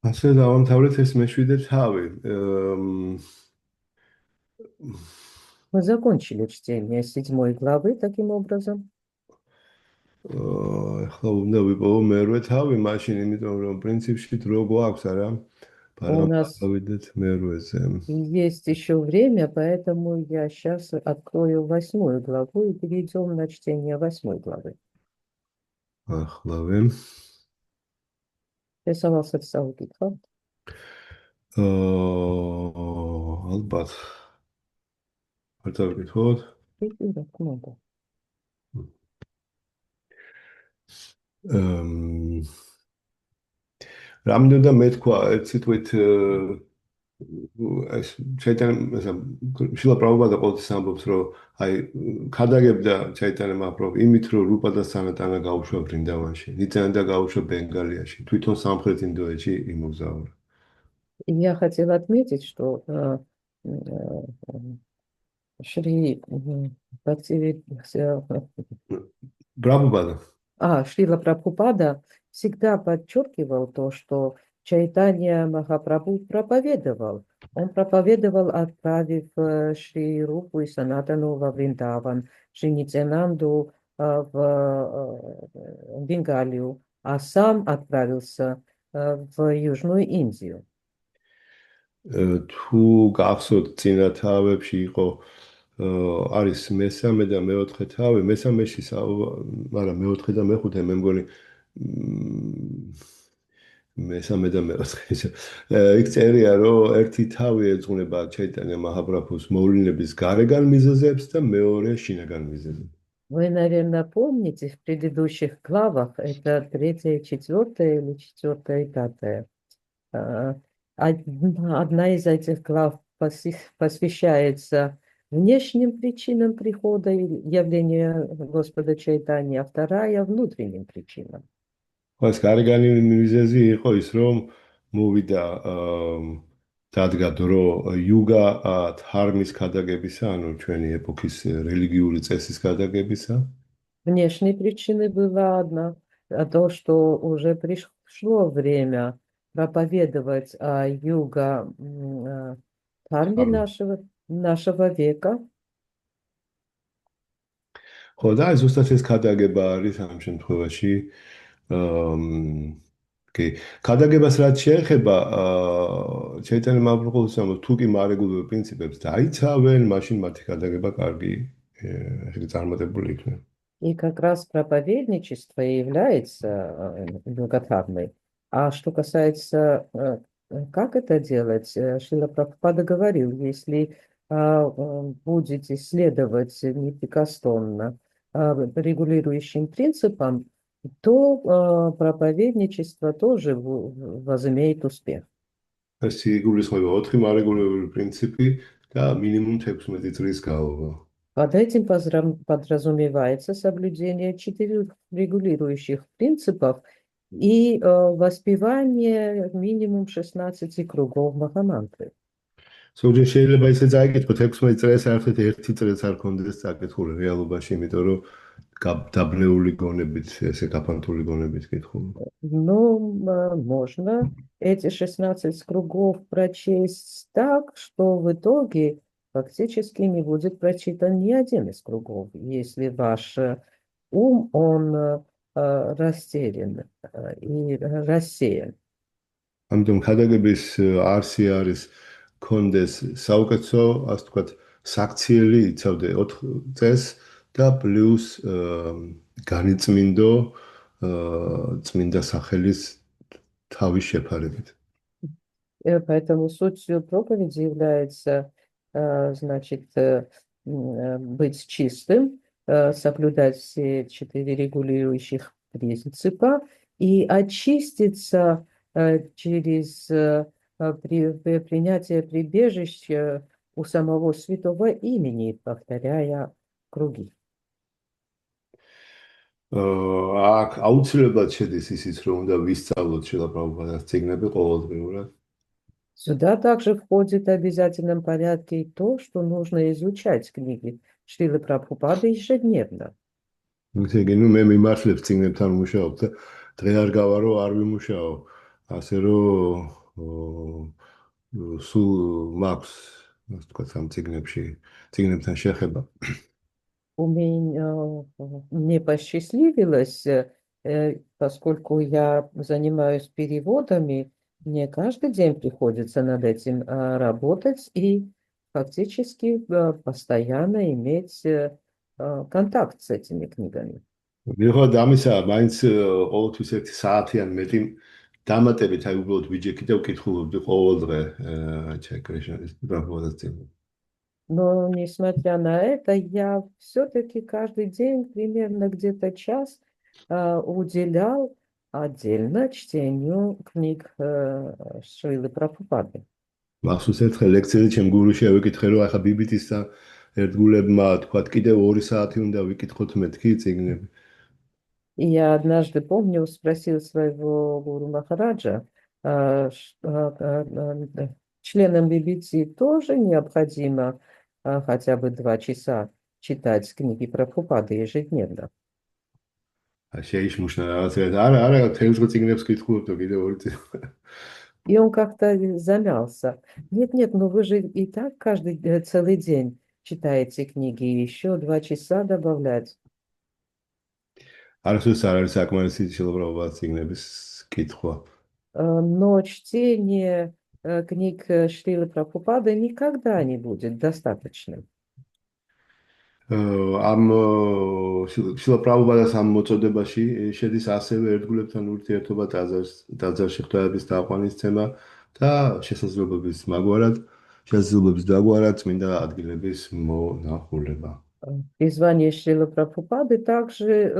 ასე დავამთავრეთ ეს მეშვიდე თავი. Мы закончили чтение 7 главы таким образом. ახლა უნდა ვიპოვო მერვე თავი მაშინ, იმიტომ რომ პრინციპში დრო გვაქვს, არა? У нас გავიდეთ მერვეზე. есть еще время, поэтому я сейчас открою 8 главу и перейдем на чтение 8 главы. Ახლავე. Рисовался Саукитха. ალბათ. არ დავკითხოთ. Много. რამდენი უნდა მეთქვა ერთ სიტყვით ეს ჩაიტანია შილა პრაბჰუპადა ყოველთვის ამბობს რომ აი ქადაგებდა ჩაიტანია მაჰაპრაბჰუ იმით რომ რუპა და სანატანა გაუშვა ვრინდავანში, ნიტიანდა გაუშვა ბენგალიაში, თვითონ სამხრეთ ინდოეთში იმოგზაურა. Я хотела отметить, что Шри Прабхупада. Шрила Прабхупада всегда подчеркивал то, что Чайтанья Махапрабху проповедовал. Он проповедовал, отправив Шри Рупу и Санатану во Вриндаван, Шри Нитянанду в Бенгалию, а сам отправился в Южную Индию. თუ გახსოვთ წინა თავებში იყო არის მესამე და მეოთხე თავი, მესამეში მაგრამ მეოთხე და მეხუთე მე მგონი მესამე და მეოთხე იქ წერია რომ ერთი თავი ეძღვნება ჩაიტანია მაჰაპრაბჰუს მოვლენების გარეგან მიზეზებს და მეორე შინაგან მიზეზებს. Вы, наверное, помните в предыдущих главах, это 3, 4 или 4 и 5. Одна из этих глав посвящается внешним причинам прихода и явления Господа Чайтаньи, а вторая внутренним причинам. ეს გარეგანი მიზეზი იყო ის, რომ მოვიდა დადგა დრო იუგა დჰარმის გადაგებისა, ანუ ჩვენი ეპოქის რელიგიური წესის გადაგებისა. Внешней причиной была одна, то, что уже пришло время проповедовать о юга дхарме нашего века. ხო და ზუსტად ეს გადაგება არის ამ შემთხვევაში კი, ქადაგებას რაც შეეხება, ჩაიტანა მაბრყულს ამბობს, თუ კი მარეგულირებულ პრინციპებს დაიცავენ, მაშინ მათი ქადაგება კარგი წარმატებული იქნება. И как раз проповедничество и является благотворной. А что касается, как это делать, Шрила Прабхупада говорил, если будете следовать непрекословно регулирующим принципам, то проповедничество тоже возымеет успех. ეს იგულისხმება 4 მარეგულირებული პრინციპი და მინიმუმ 16 წლის განმავლობა. Под этим подразумевается соблюдение 4 регулирующих принципов и воспевание минимум 16 кругов Махамантры. ზოგჯერ შეიძლება ისე წაიკითხოთ 16 წელს საერთოდ ერთი წელს არ კონდეს წაკითხული რეალობაში, იმიტომ რომ დაბნეული გონებით, ესე გაფანტული გონებით კითხული. Но можно эти 16 кругов прочесть так, что в итоге фактически не будет прочитан ни один из кругов, если ваш ум, он растерян и рассеян. ამიტომ ქადაგების არსი არის კონდეს საუკეთესო, ასე ვთქვათ, საქციელი იცავდე 4 წელს და პლუს განიწმინდო წმინდა სახელის თავის შეფარებით. Поэтому суть проповеди является, значит, быть чистым, соблюдать все 4 регулирующих принципа и очиститься через принятие прибежища у самого святого имени, повторяя круги. აქ აუცილებლად შედის ისიც, რომ უნდა ვისწავლოთ შილა პრაბჰუპადას წიგნები ყოველდღიურად. Сюда также входит в обязательном порядке и то, что нужно изучать книги Шрилы Прабхупады ежедневно. ისე იგი, ნუ მე მიმართლებს წიგნებთან ვმუშაობ და დღე არ გავარო, არ ვიმუშაო. ასე რომ სულ მაქვს, ასე ვთქვათ, ამ წიგნებთან შეხება. Мне посчастливилось, поскольку я занимаюсь переводами, мне каждый день приходится над этим работать и фактически постоянно иметь контакт с этими книгами. მიუხედავად ამისა, მაინც ყოველთვის 1 საათი ან მეტი დამატებით, აი უბრალოდ ვიჯექი და ვკითხულობდი ყოველ დღე ჩეკრეშნის პრაბჰუპადას წიგნებს. Но, несмотря на это, я все-таки каждый день примерно где-то час уделял отдельно чтению книг Шрилы Прабхупады. მახსოვს ერთხელ ლექციაზე ჩემ გურუში ავიკითხე, რომ ახლა ბიბიტის ერთგულებმა თქვათ, კიდევ 2 საათი უნდა ვიკითხოთ მეთქი წიგნები. И я однажды, помню, спросил своего гуру Махараджа, членам BBC тоже необходимо хотя бы 2 часа читать книги Прабхупады ежедневно. შეიშმუშნა რაღაცა. არა, თელს წიგნებს კითხულობ კიდევ 2 წელი. И он как-то замялся. Нет, но вы же и так каждый целый день читаете книги, и еще 2 часа добавлять. არასდროს არ არის საკმარისი შილა პრაბჰუპადას წიგნების კითხვა. Но чтение книг Шрилы Прабхупады никогда не будет достаточным. ამ შილა პრაბჰუპადას ამ მოწოდებაში შედის ასევე ერთგულებთან ურთიერთობა ტაძარში ღვთაების თაყვანისცემა და შესაძლებლობის დაგვარად წმინდა ადგილების მონახულება. В призвании Шрилы Прабхупады также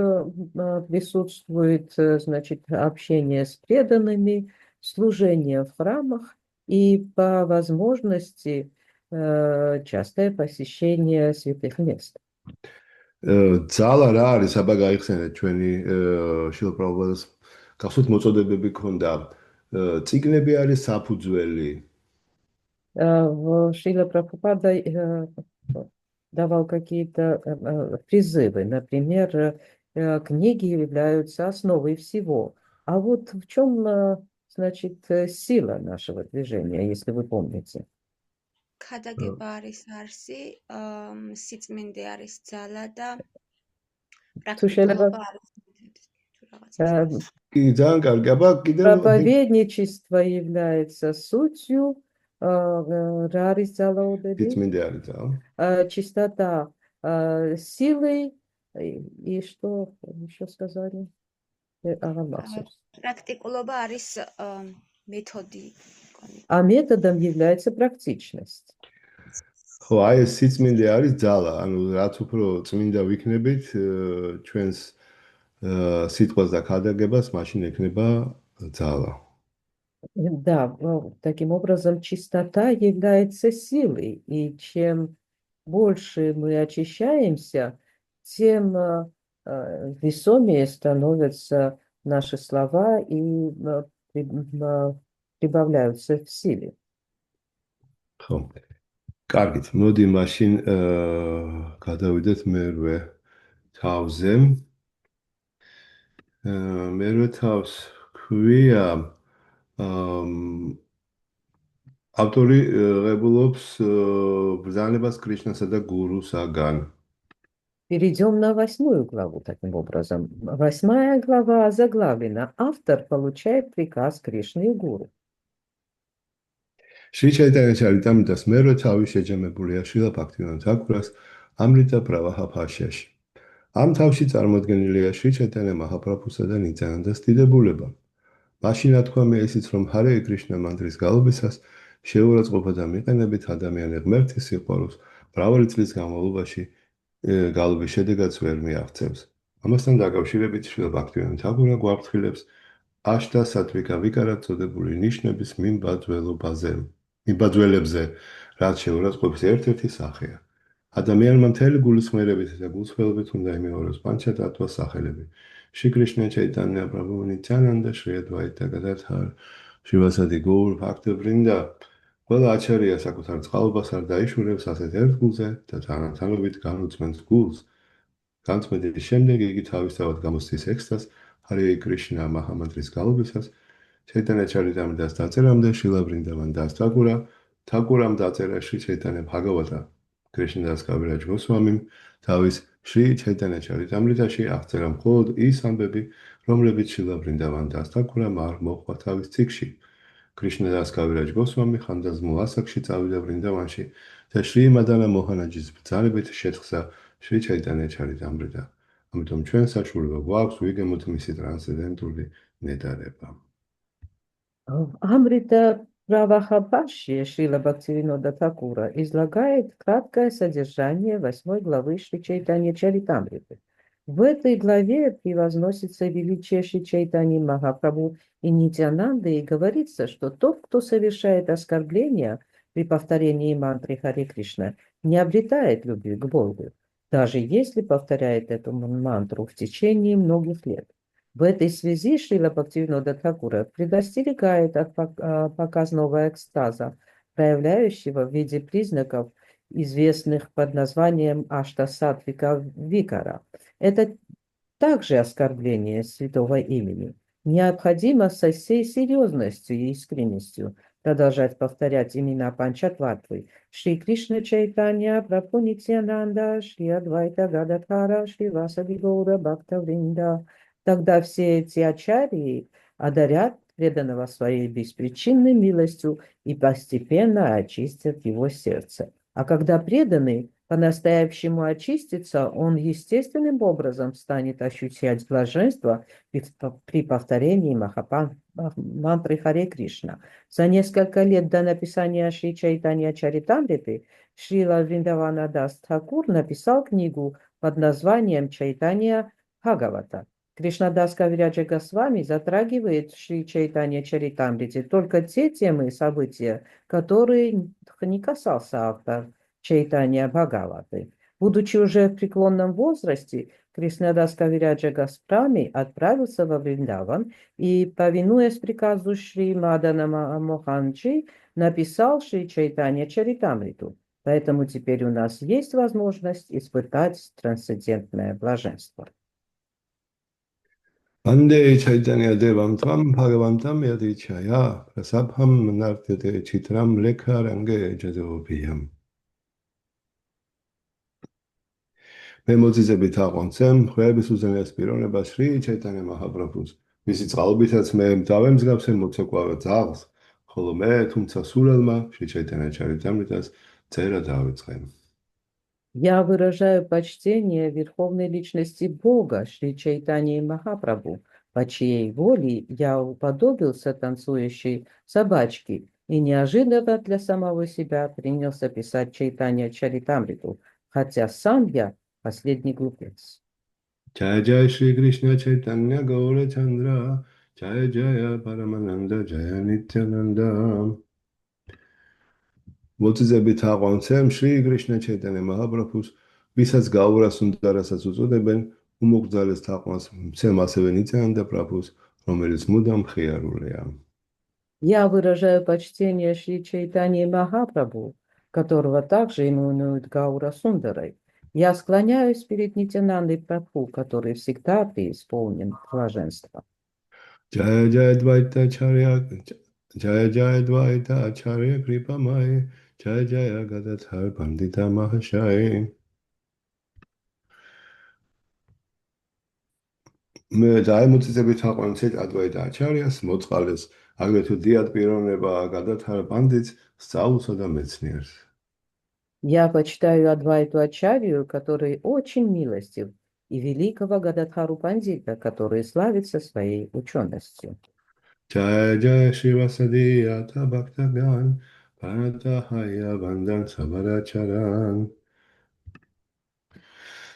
присутствует, значит, общение с преданными, служение в храмах и по возможности частое посещение святых мест. ძალა რა არის, აბა გაიხსენეთ ჩვენი შილა პრაბჰუპადას გახსოვთ მოწოდებები ქონდა. წიგნები არის საფუძველი. Шрила Прабхупада давал какие-то призывы. Например, книги являются основой всего. А вот в чем, значит, сила нашего движения, если вы помните? ქადაგება არის არსი, სიწმინდე არის ძალა და თუ შეიძლება პრაქტიკულობა არის მეთოდი. Э, კი ძალიან კარგი. აბა კიდევ Проповедничество является сутью, რა არის ძალაოდები? წმინდა არის ძალა. Чистота силой и что еще сказали? Ага, махсус. პრაქტიკულობა არის მეთოდი. А методом является практичность. ხო, აი ეს სიწმინდე არის ძალა. ანუ რაც უფრო წმინდა ვიქნებით, ჩვენს სიტყვას და ქადაგებას, მაშინ ექნება ძალა. Да, таким образом чистота является силой, и чем больше мы очищаемся, тем весомее становятся наши слова и прибавляются в силе. ხო. კარგით, მოდი მაშინ გადავიდეთ მერვე თავზე. მერვე თავს ქვია ავტორი ღებულობს ბრძანებას კრიშნასა და გურუსაგან. Перейдем на 8 главу таким образом. 8 глава озаглавлена. Автор получает приказ Кришны и Гуру. Шри Чайтанья Чаритамритас მერვე თავი შეჯამებულია შრილა ბhaktivinoda თhakурას ამრიტა პრავაჰა ბჰაშიაში. ამ თავში წარმოდგენილია შრი ჩაიტანია მაჰაპრაბჰუსა და ნიტიანანდას დიდებულება. მაშინ რა თქვა მე ისიც რომ ჰარე კრიშნა მანტრის გალობისას შეურაცხყოფა და მიყენებით ადამიანი ღმერთის სიყვარულს მრავალი წლის განმავლობაში გალობის შედეგაც ვერ მიაღწევს. ამასთან დაკავშირებით შრილა ბhaktivinoda თhakura გვაფრთხილებს აშტა სატვიკა ვიკარად წოდებული ნიშნების მიმბაძველებზე, რაც შეურაცხყოფის ერთ-ერთი სახეა. ადამიანმა მთელი გულისხმიერებით და გულწრფელობით უნდა იმეოროს პანჩატატვა სახელები. შრი კრიშნა ჩაიტანია პრაბჰუ ნიტიანანდა შრი ადვაიტა გადადჰარ შრივასადი გოურ ბhakta-vrinda ყველა აჩარია საკუთარ წყალობას არ დაიშურებს ასეთ ერთ გულზე და თანამშრომლობით განუწმენს გულს. განწმენდის შემდეგ იგი თავისთავად გამოსცის ექსტაზს ჰარე კრიშნა მაჰამანტრის გალობისას ჩაიტანია ჩარიტამრიტას დაწერამდე შრილა ვრინდავან დას თhakურამ დაწერა შრი ჩაიტანია ბჰაგავატა კრიშნადას კავირაჯ გოსვამიმ თავის შრი ჩაიტანია ჩარიტამრიტაში აღწერა მხოლოდ ის ამბები, რომლებიც შრილა ვრინდავან დას თhakურამ არ მოჰყვა თავის ციკში. კრიშნადას კავირაჯ გოსვამი ხანდაზმულ ასაკში წავიდა ვრინდავანში და შრი მადანა მოჰანაჯის ბრძანებით შეთხზა შრი ჩაიტანია ჩარიტამრიტა. ამიტომ ჩვენ საშუალება გვაქვს ვიგემოთ მისი ტრანსცენდენტული ნეტარება. Амрита Правахапаши Шрила Бхактивинода Тхакура излагает краткое содержание 8 главы Шри Чайтанья Чаритамриты. В этой главе превозносится величие Шри Чайтаньи Махапрабху и Нитьянанды, и говорится, что тот, кто совершает оскорбления при повторении мантры Харе Кришна, не обретает любви к Богу, даже если повторяет эту мантру в течение многих лет. В этой связи Шрила Бхактивинода Тхакура предостерегает от показного экстаза, проявляющего в виде признаков, известных под названием Аштасатвика Викара. Это также оскорбление святого имени. Необходимо со всей серьезностью и искренностью продолжать повторять имена Панчатватвы Шри Кришна Чайтанья, Прабху Нитьянанда, Шри Адвайта Гададхара, Шри Васади Гаура Бхакта-вринда. Тогда все эти ачарьи одарят преданного своей беспричинной милостью и постепенно очистят его сердце. А когда преданный по-настоящему очистится, он естественным образом станет ощущать блаженство при повторении мантры Харе Кришна. За несколько лет до написания Шри Чайтанья Чаритамриты Шрила Вриндавана Дас Тхакур написал книгу под названием Чайтанья Бхагавата. Кришнадас Кавираджа Госвами затрагивает в Шри Чайтанья Чаритамрите только те темы и события, которые не касался автор Чайтанья Бхагаваты. Будучи уже в преклонном возрасте, Кришнадас Кавираджа Госвами отправился во Вриндаван и, повинуясь приказу Шри Мадана Моханджи, написал Шри Чайтанья Чаритамриту. Поэтому теперь у нас есть возможность испытать трансцендентное блаженство. Ande Chaitanya Devam Tvam Bhagavantam Yadichaya Prasabham Nartyate Chitram Lekha Range Jadopiyam. მე მოწიწებით აყვანცემ ხვეების უზენაეს პიროვნებას შრი ჩაიტანია მაჰაპრაბჰუს. მისი წყალობითაც მე დავემსგავსე მოცეკვავე ძაღლს, ხოლო მე თუმცა სულელმა შრი ჩაიტანია ჩარიტამრიტას წერა დავიწყე. Я выражаю почтение Верховной Личности Бога, Шри Чайтаньи Махапрабху, по чьей воле я уподобился танцующей собачке и неожиданно для самого себя принялся писать Чайтанья Чаритамриту, хотя сам я последний глупец. Jaya Jaya Shri Krishna Chaitanya Gaura Chandra Jaya Jaya Paramananda Jaya Nityananda. მოწიწებით აყვანცემ შრი კრიშნა ჩაიტანია მაჰაპრაბჰუს, ვისაც გაურას უნდა რასაც უწოდებენ, უმოგზალეს თაყვანს მცემ ასევე ნიცანანდა პრაბჰუს, რომელიც მუდამ მხიარულია. Я выражаю почтение Шри Чайтаньи Махапрабху, которого также именуют Гаура Сундарой. Я склоняюсь перед Нитянандой Прабху, который всегда преисполнен блаженства. Jaya Jaya Dvaita Acharya Jaya Jaya Dvaita Acharya Kripamai Jaya Jaya Gadadhar Pandita Mahashai. მე დაემოწიწებით აყვანცეთ ადვაიტა აჩარიას, მოწყალეს, აგრეთვე დიად პიროვნება გადათარ პანდიტს, სწავლულსა და მეცნიერს. Я почитаю Адвайту Ачарью, который очень милостив, и великого Гададхару Пандита, который славится своей ученостью. Jaya Jaya Shivasadi Ata Bhaktagan Panata Haya Bandhan Sabaracharan.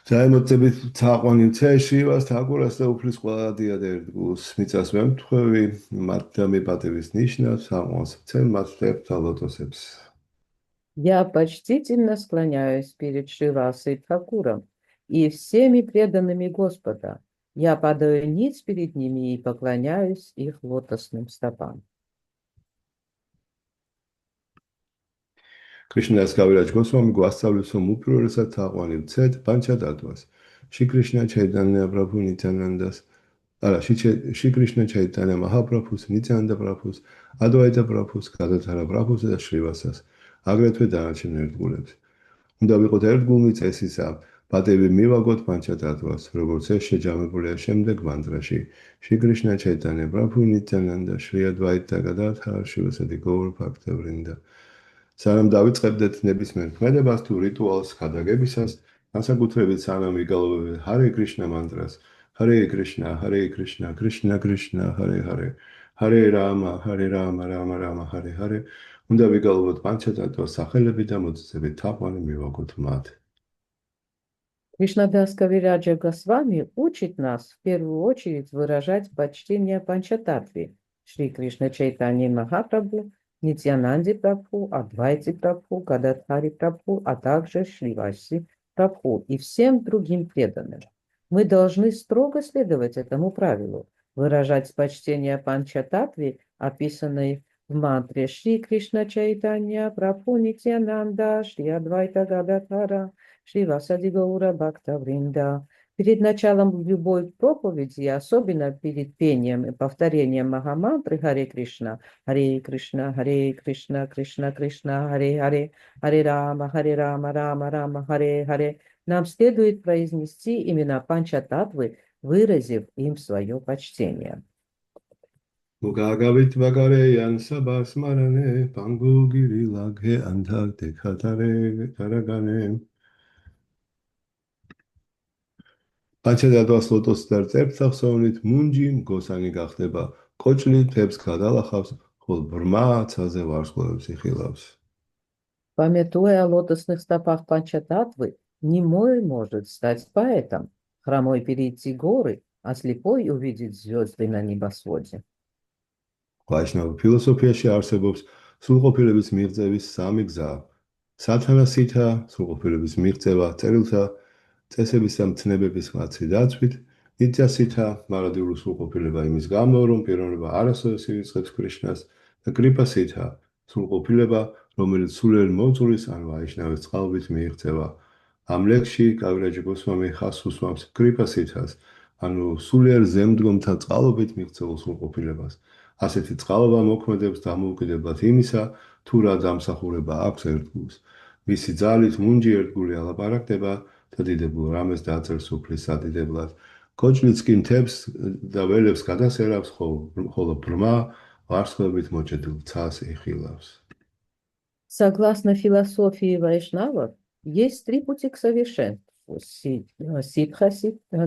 დაემოწებით თაყვანი ცეშივას თაკურას და უფლის ყველა დიად ერთგულს, მიწას მემთხვევი, მათ და მიპატივის ნიშნავს, თაყვანს მცემ მათ ლებთა ლოტოსებს. Я почтительно склоняюсь перед Шривасой Тхакуром и всеми преданными Господа. Я падаю ниц перед ними и поклоняюсь их лотосным стопам. კრიშნას გავირაჯ გოსვამი გვასწავლის, რომ უპირველესად თაყვანი ვცეთ პანჩატატვას. შრი კრიშნა ჩაიტანია პრაბჰუ ნიცანანდას, შრი კრიშნა ჩაიტანია მაჰაპრაბჰუს, ნიცანანდა პრაბჰუს, ადვაიტა პრაბჰუს, გადადჰარა პრაბჰუსა და შრივასას, აგრეთვე დანარჩენ ერთგულებს. უნდა ვიყოთ ერთგულნი წესისა, პატევი მივაგოთ პანჩატატვას, როგორც ეს შეჯამებულია შემდეგ მანტრაში. შრი კრიშნა ჩაიტანია პრაბჰუ ნიცანანდა, შრი ადვაიტა გადადჰარა შრივასადი გოურ ბhaktavrindha. სანამ დავიწყებდეთ ნებისმიერ ქმედებას თუ რიტუალს გადაგებისას, განსაკუთრებით სანამ ვიგალობებთ ჰარე კრიშნა მანტრას, ჰარე კრიშნა, კრიშნა კრიშნა, ჰარე რამა, რამა რამა, ჰარე, უნდა ვიგალობოთ პანჩატატვას სახელები და მოწიწებით თაყვანი მივაგოთ მათ. Кришнадас Кавираджа Госвами учит нас в первую очередь выражать почтение Панчататве, Шри Кришна Чайтаньи Махапрабху, Нитьянанде Прабху, Адвайте Прабху, Гададхари Прабху, а также Шриваси Прабху и всем другим преданным. Мы должны строго следовать этому правилу, выражать почтение Панчататве, описанной в мантре Шри Кришна Чайтанья Прабху Нитьянанда, Шри Адвайта Гададхара, Шривасади Гаура Бхактавринда. Перед началом любой проповеди, особенно перед пением и повторением Махамантры Харе Кришна, Кришна, Кришна Кришна, Харе Рама, Рама Рама, Харе, нам следует произнести имена Панчататвы, выразив им свое почтение. Мугагавит вагареян сабас маране, пангу гири лаге антак декатаре тарагане. პანჩატატვას ლოტოსს დარწერთ სახსოვნით, მუნჯი მგოსანი გახდება, კოჭლი თებს გადალახავს, ხოლო ბრმა აცაზე ვარსკვლავებს იხილავს. Памятуя о лотосных стопах Панчататвы, немой может стать поэтом, хромой перейти горы, а слепой увидеть звезды на небосводе. ვაიშნავ ფილოსოფიაში არსებობს სრულყოფილების მიღწევის სამი გზა. სათანასითა, სრულყოფილების მიღწევა წერილთა წესების და მცნებების მაცი დაცვით, ნიციასითა, მარადიული სრულყოფილება იმის გამო, რომ პიროვნება არასოდეს ირიცხებს კრიშნას და კრიპასითა, სრულყოფილება, რომელიც სულიერ მოძღვრის ან ვაიშნავის წყალობით მიიღწევა. ამ ლექსში კავირაჯი გოსვამი ხაზს უსვამს კრიპასითას, ანუ სულიერ ზემდგომთა წყალობით მიღწეულ სრულყოფილებას. ასეთი წყალობა მოქმედებს დამოუკიდებლად იმისა, თუ რა დამსახურება აქვს ერთგულს. მისი ძალით მუნჯი ერთგული ალაპარაკდება და და დიდებულ რამეს დააწერს უფლის სადიდებლად. კოჭლიც კი მთებს და ველებს გადასერავს, ხოლო ბრმა ვარსკვლავით моჭედილ ცას იხილავს. Согласно философии вайшнавов, есть три пути к совершенству.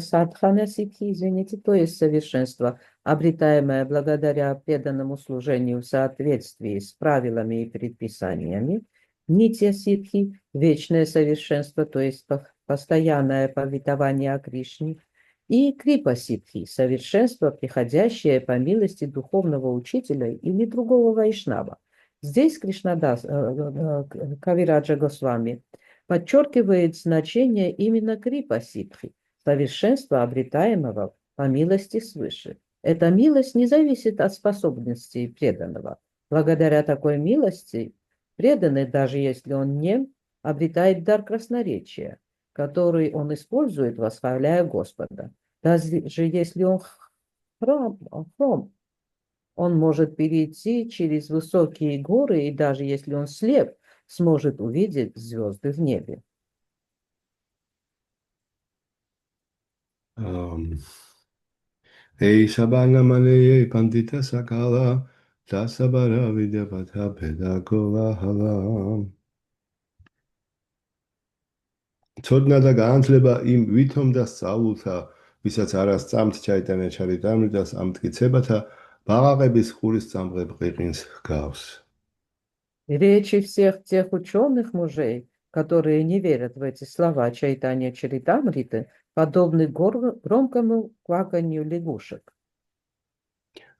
Садхана ситхи, извините, то есть совершенство, обретаемое благодаря преданному служению в соответствии с правилами и предписаниями. Нитья ситхи, вечное совершенство, то есть постоянное повествование о Кришне. И крипа ситхи, совершенство, приходящее по милости духовного учителя или другого вайшнава. Здесь Кришнадас Кавираджа Госвами подчеркивает значение именно крипа ситхи, совершенства, обретаемого по милости свыше. Эта милость не зависит от способностей преданного. Благодаря такой милости преданный, даже если он нем, обретает дар красноречия, который он использует, восхваляя Господа. Даже если он хром, он может перейти через высокие горы, и даже если он слеп, сможет увидеть звезды в небе. Эй, Сабана Малее, Пандита Сакала, Тасабара Видябата Педагога Хала. Цодна და განათლება იმ ვითომ და სწავლულთა, ვისაც არა სწამთ ჩაიტანა ჩარიტამრიდას ამტკიცებათა ბაღაყების ხურის წამღებ ყიყინს ჰგავს. Речи всех тех ученых мужей, которые не верят в эти слова Чайтанья Чаритамриты, подобны громкому кваканью лягушек.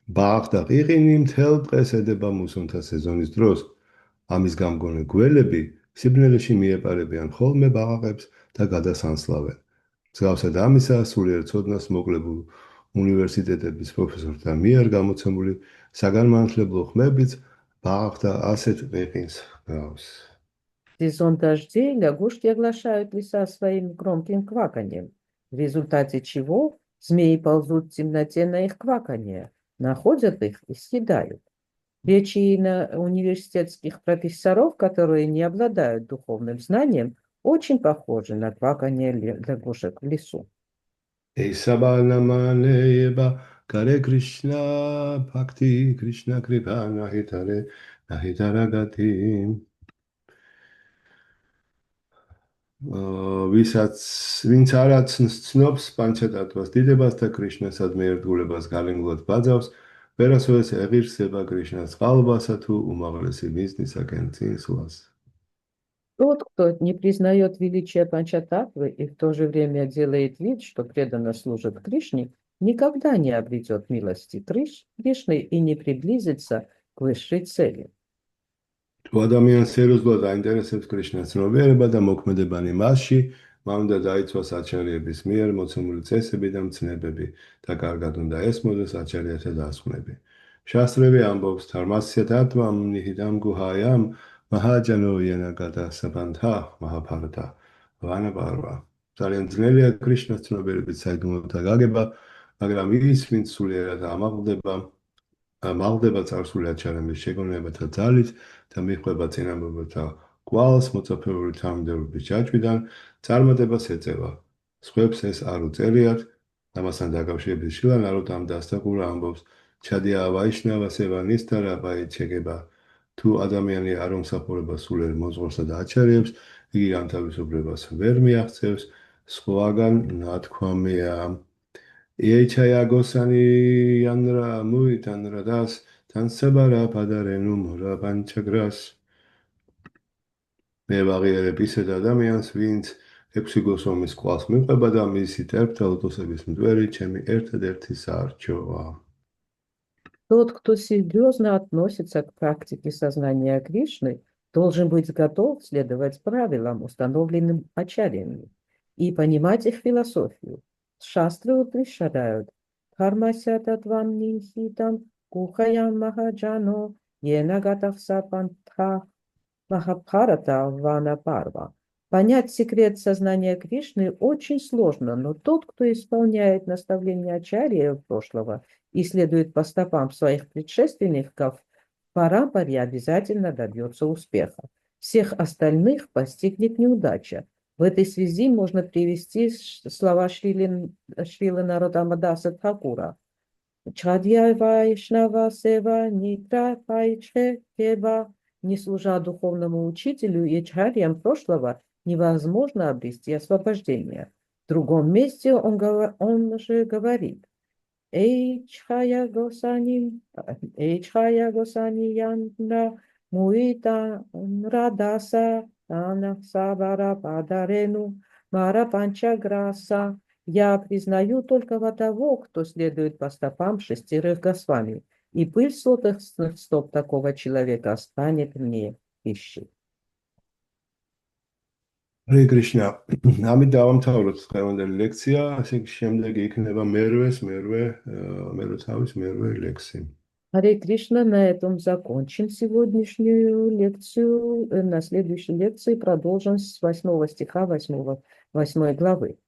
ბაღ და ყიყინი მთელ დღეს ედება მუსონთა სეზონის დროს. ამის გამგონი გველები სიბნელეში მიეპარებიან ხოლმე ბაღაყებს და გადასანსლავენ. მსგავსად ამისა, სულიერ ცოდნას მოკლებულ უნივერსიტეტების პროფესორთა მიერ გამოცემული საგანმანათლებლო ხმებიც ბაღაყთა ასეთ ყიყინს ჰგავს. В сезон дождей лягушки оглашают леса своим громким кваканьем, в результате чего змеи ползут в темноте на их кваканье, находят их и съедают. Речи на университетских профессоров, которые не обладают духовным знанием, очень похожи на кваканье лягушек в лесу. Каре Кришна Бхакти, Кришна Крипа Нахитаре, Нахитарагати. Ვინც არა ცნობს პანჩატატვას დიდებას და კრიშნასადმი ერთგულებას გარემულად ბაძავს, ვერასოდეს ეღირსება კრიშნას წყალბასა თუ უმაღლესი მიზნისაკენ წინსვლას. Тот, кто не признает величия Панчататтвы и в то же время делает вид, что преданно служит Кришне, никогда не обретет милости Кришны и не приблизится к высшей цели. თუ ადამიანს სერიოზულად აინტერესებს კრიშნას ცნობიერება და მოქმედებანი მასში, მან უნდა დაიცვას აჩარიების მიერ მოცემული წესები და მცნებები და კარგად უნდა ესმოდოს აჩარიათა დასკვნები. შასტრები ამბობს თარმასიათ ატმამ ნიჰიდამ გუჰაიამ მაჰაჯანო იანაგატა საბანთა მაჰაფართა ვანაპარვა. ძალიან ძნელია კრიშნას ცნობიერების საიდუმლოთა გაგება, მაგრამ ის, ვინც სულიერად მაღლდება წარსული აჩარების შეგონებათა ძალით და მიჰყვება წინამორბედთა კვალს მოწაფეული თანმიმდევრობის ჯაჭვიდან, წარმატებას ეწევა. სხვებს ეს არ უწერიათ, ამასთან დაკავშირებით შილა ნაროდამ დასტაკურა ამბობს, ჩადია ვაიშნავა სევა ნისტარა ბაიჩეგება. თუ ადამიანი არ ომსახურება სულიერ მოძღვრსა და აჩარიებს, იგი განთავისუფლებას ვერ მიაღწევს, სხვაგან ნათქვამია. Iechaia gosani yanra muitan radas tansabara padarenu mura panchagras. მე ვაღიარებ ისეთ ადამიანს, ვინც 6 გოსომის კვალს მიყვება და მისი ტერფთა ლოტოსების მტვერი ჩემი ერთადერთი საარჩევაა. Тот, кто серьезно относится к практике сознания Кришны, должен быть готов следовать правилам, установленным ачарьями, и понимать их философию. Шастры утверждают «Дхармасятатвам нихитам кухаям махаджано енагатав сапантха махабхарата вана парва». Понять секрет сознания Кришны очень сложно, но тот, кто исполняет наставления ачарья прошлого и следует по стопам своих предшественников, в парампаре обязательно добьется успеха. Всех остальных постигнет неудача. В этой связи можно привести слова Шрилы Наротамадаса Тхакура. Чадья Вайшнава Сева Нитра Пайчхе Кева. Не служа духовному учителю и ачарьям прошлого, невозможно обрести освобождение. В другом месте он же говорит: Эйчхая Госани Янна Муита Радаса Ана Савара Падарену Мара Панчаграса. Я признаю только того, кто следует по стопам шестерых Госвами, и пыль сотых стоп такого человека станет мне пищей. Hare Krishna. ამით დავამთავროთ დღევანდელი ლექცია, ასე იგი შემდეგი იქნება მერვე თავის მერვე ლექსი. Харе Кришна, на этом закончим сегодняшнюю лекцию. На следующей лекции продолжим с 8 стиха 8 главы.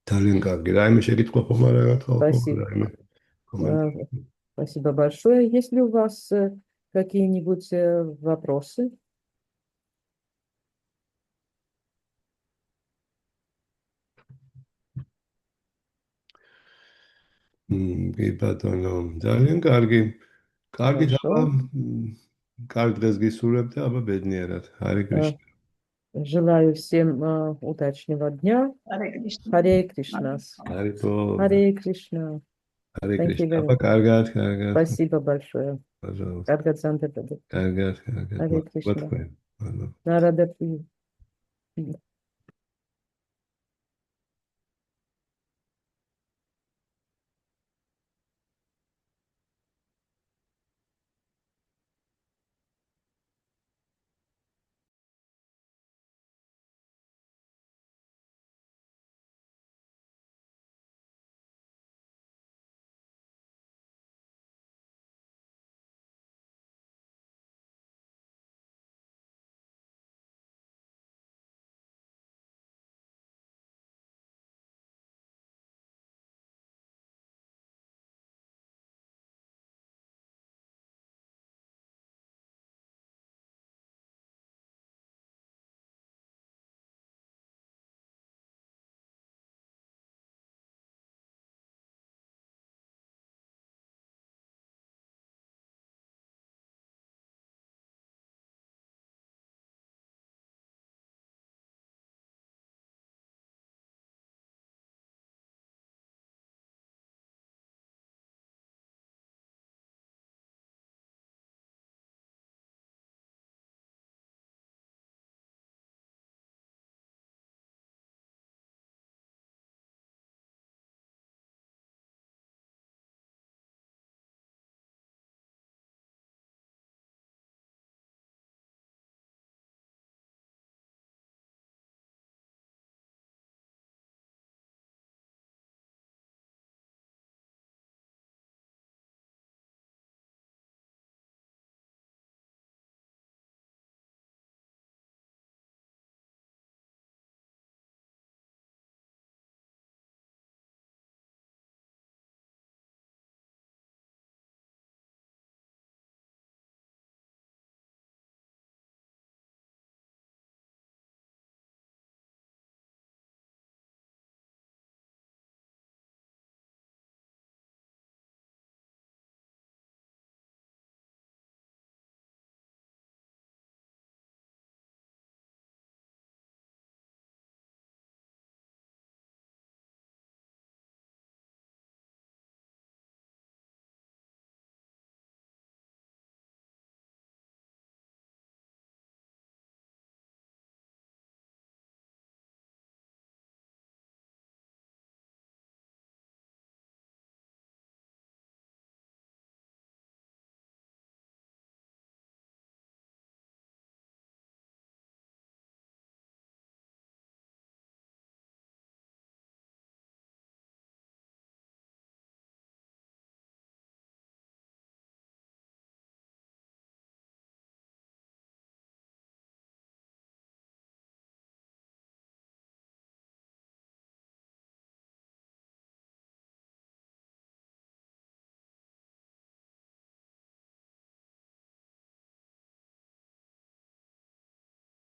ძალიან კარგი. რაიმე შეკითხვა ხომ არა გათხოვ? Спасибо. რაიმე კომენტარი? Спасибо большое. Есть ли у вас какие-нибудь вопросы? კი ბატონო, ძალიან კარგი. კარგით, Хорошо. აბა კარგ დღეს გისურვებთ და აბა ბედნიერად. Hare Krishna. Желаю всем удачного дня. Hare Krishna. Харе Кришна. Hare Bol. Харе Кришна. Hare Thank you Krishna. very აბა much. კარგად. Спасибо большое. Пожалуйста. Каргадзандабаду. კარგად. Харе Кришна. მადლობა თქვენ. მადლობა. Нарадапи.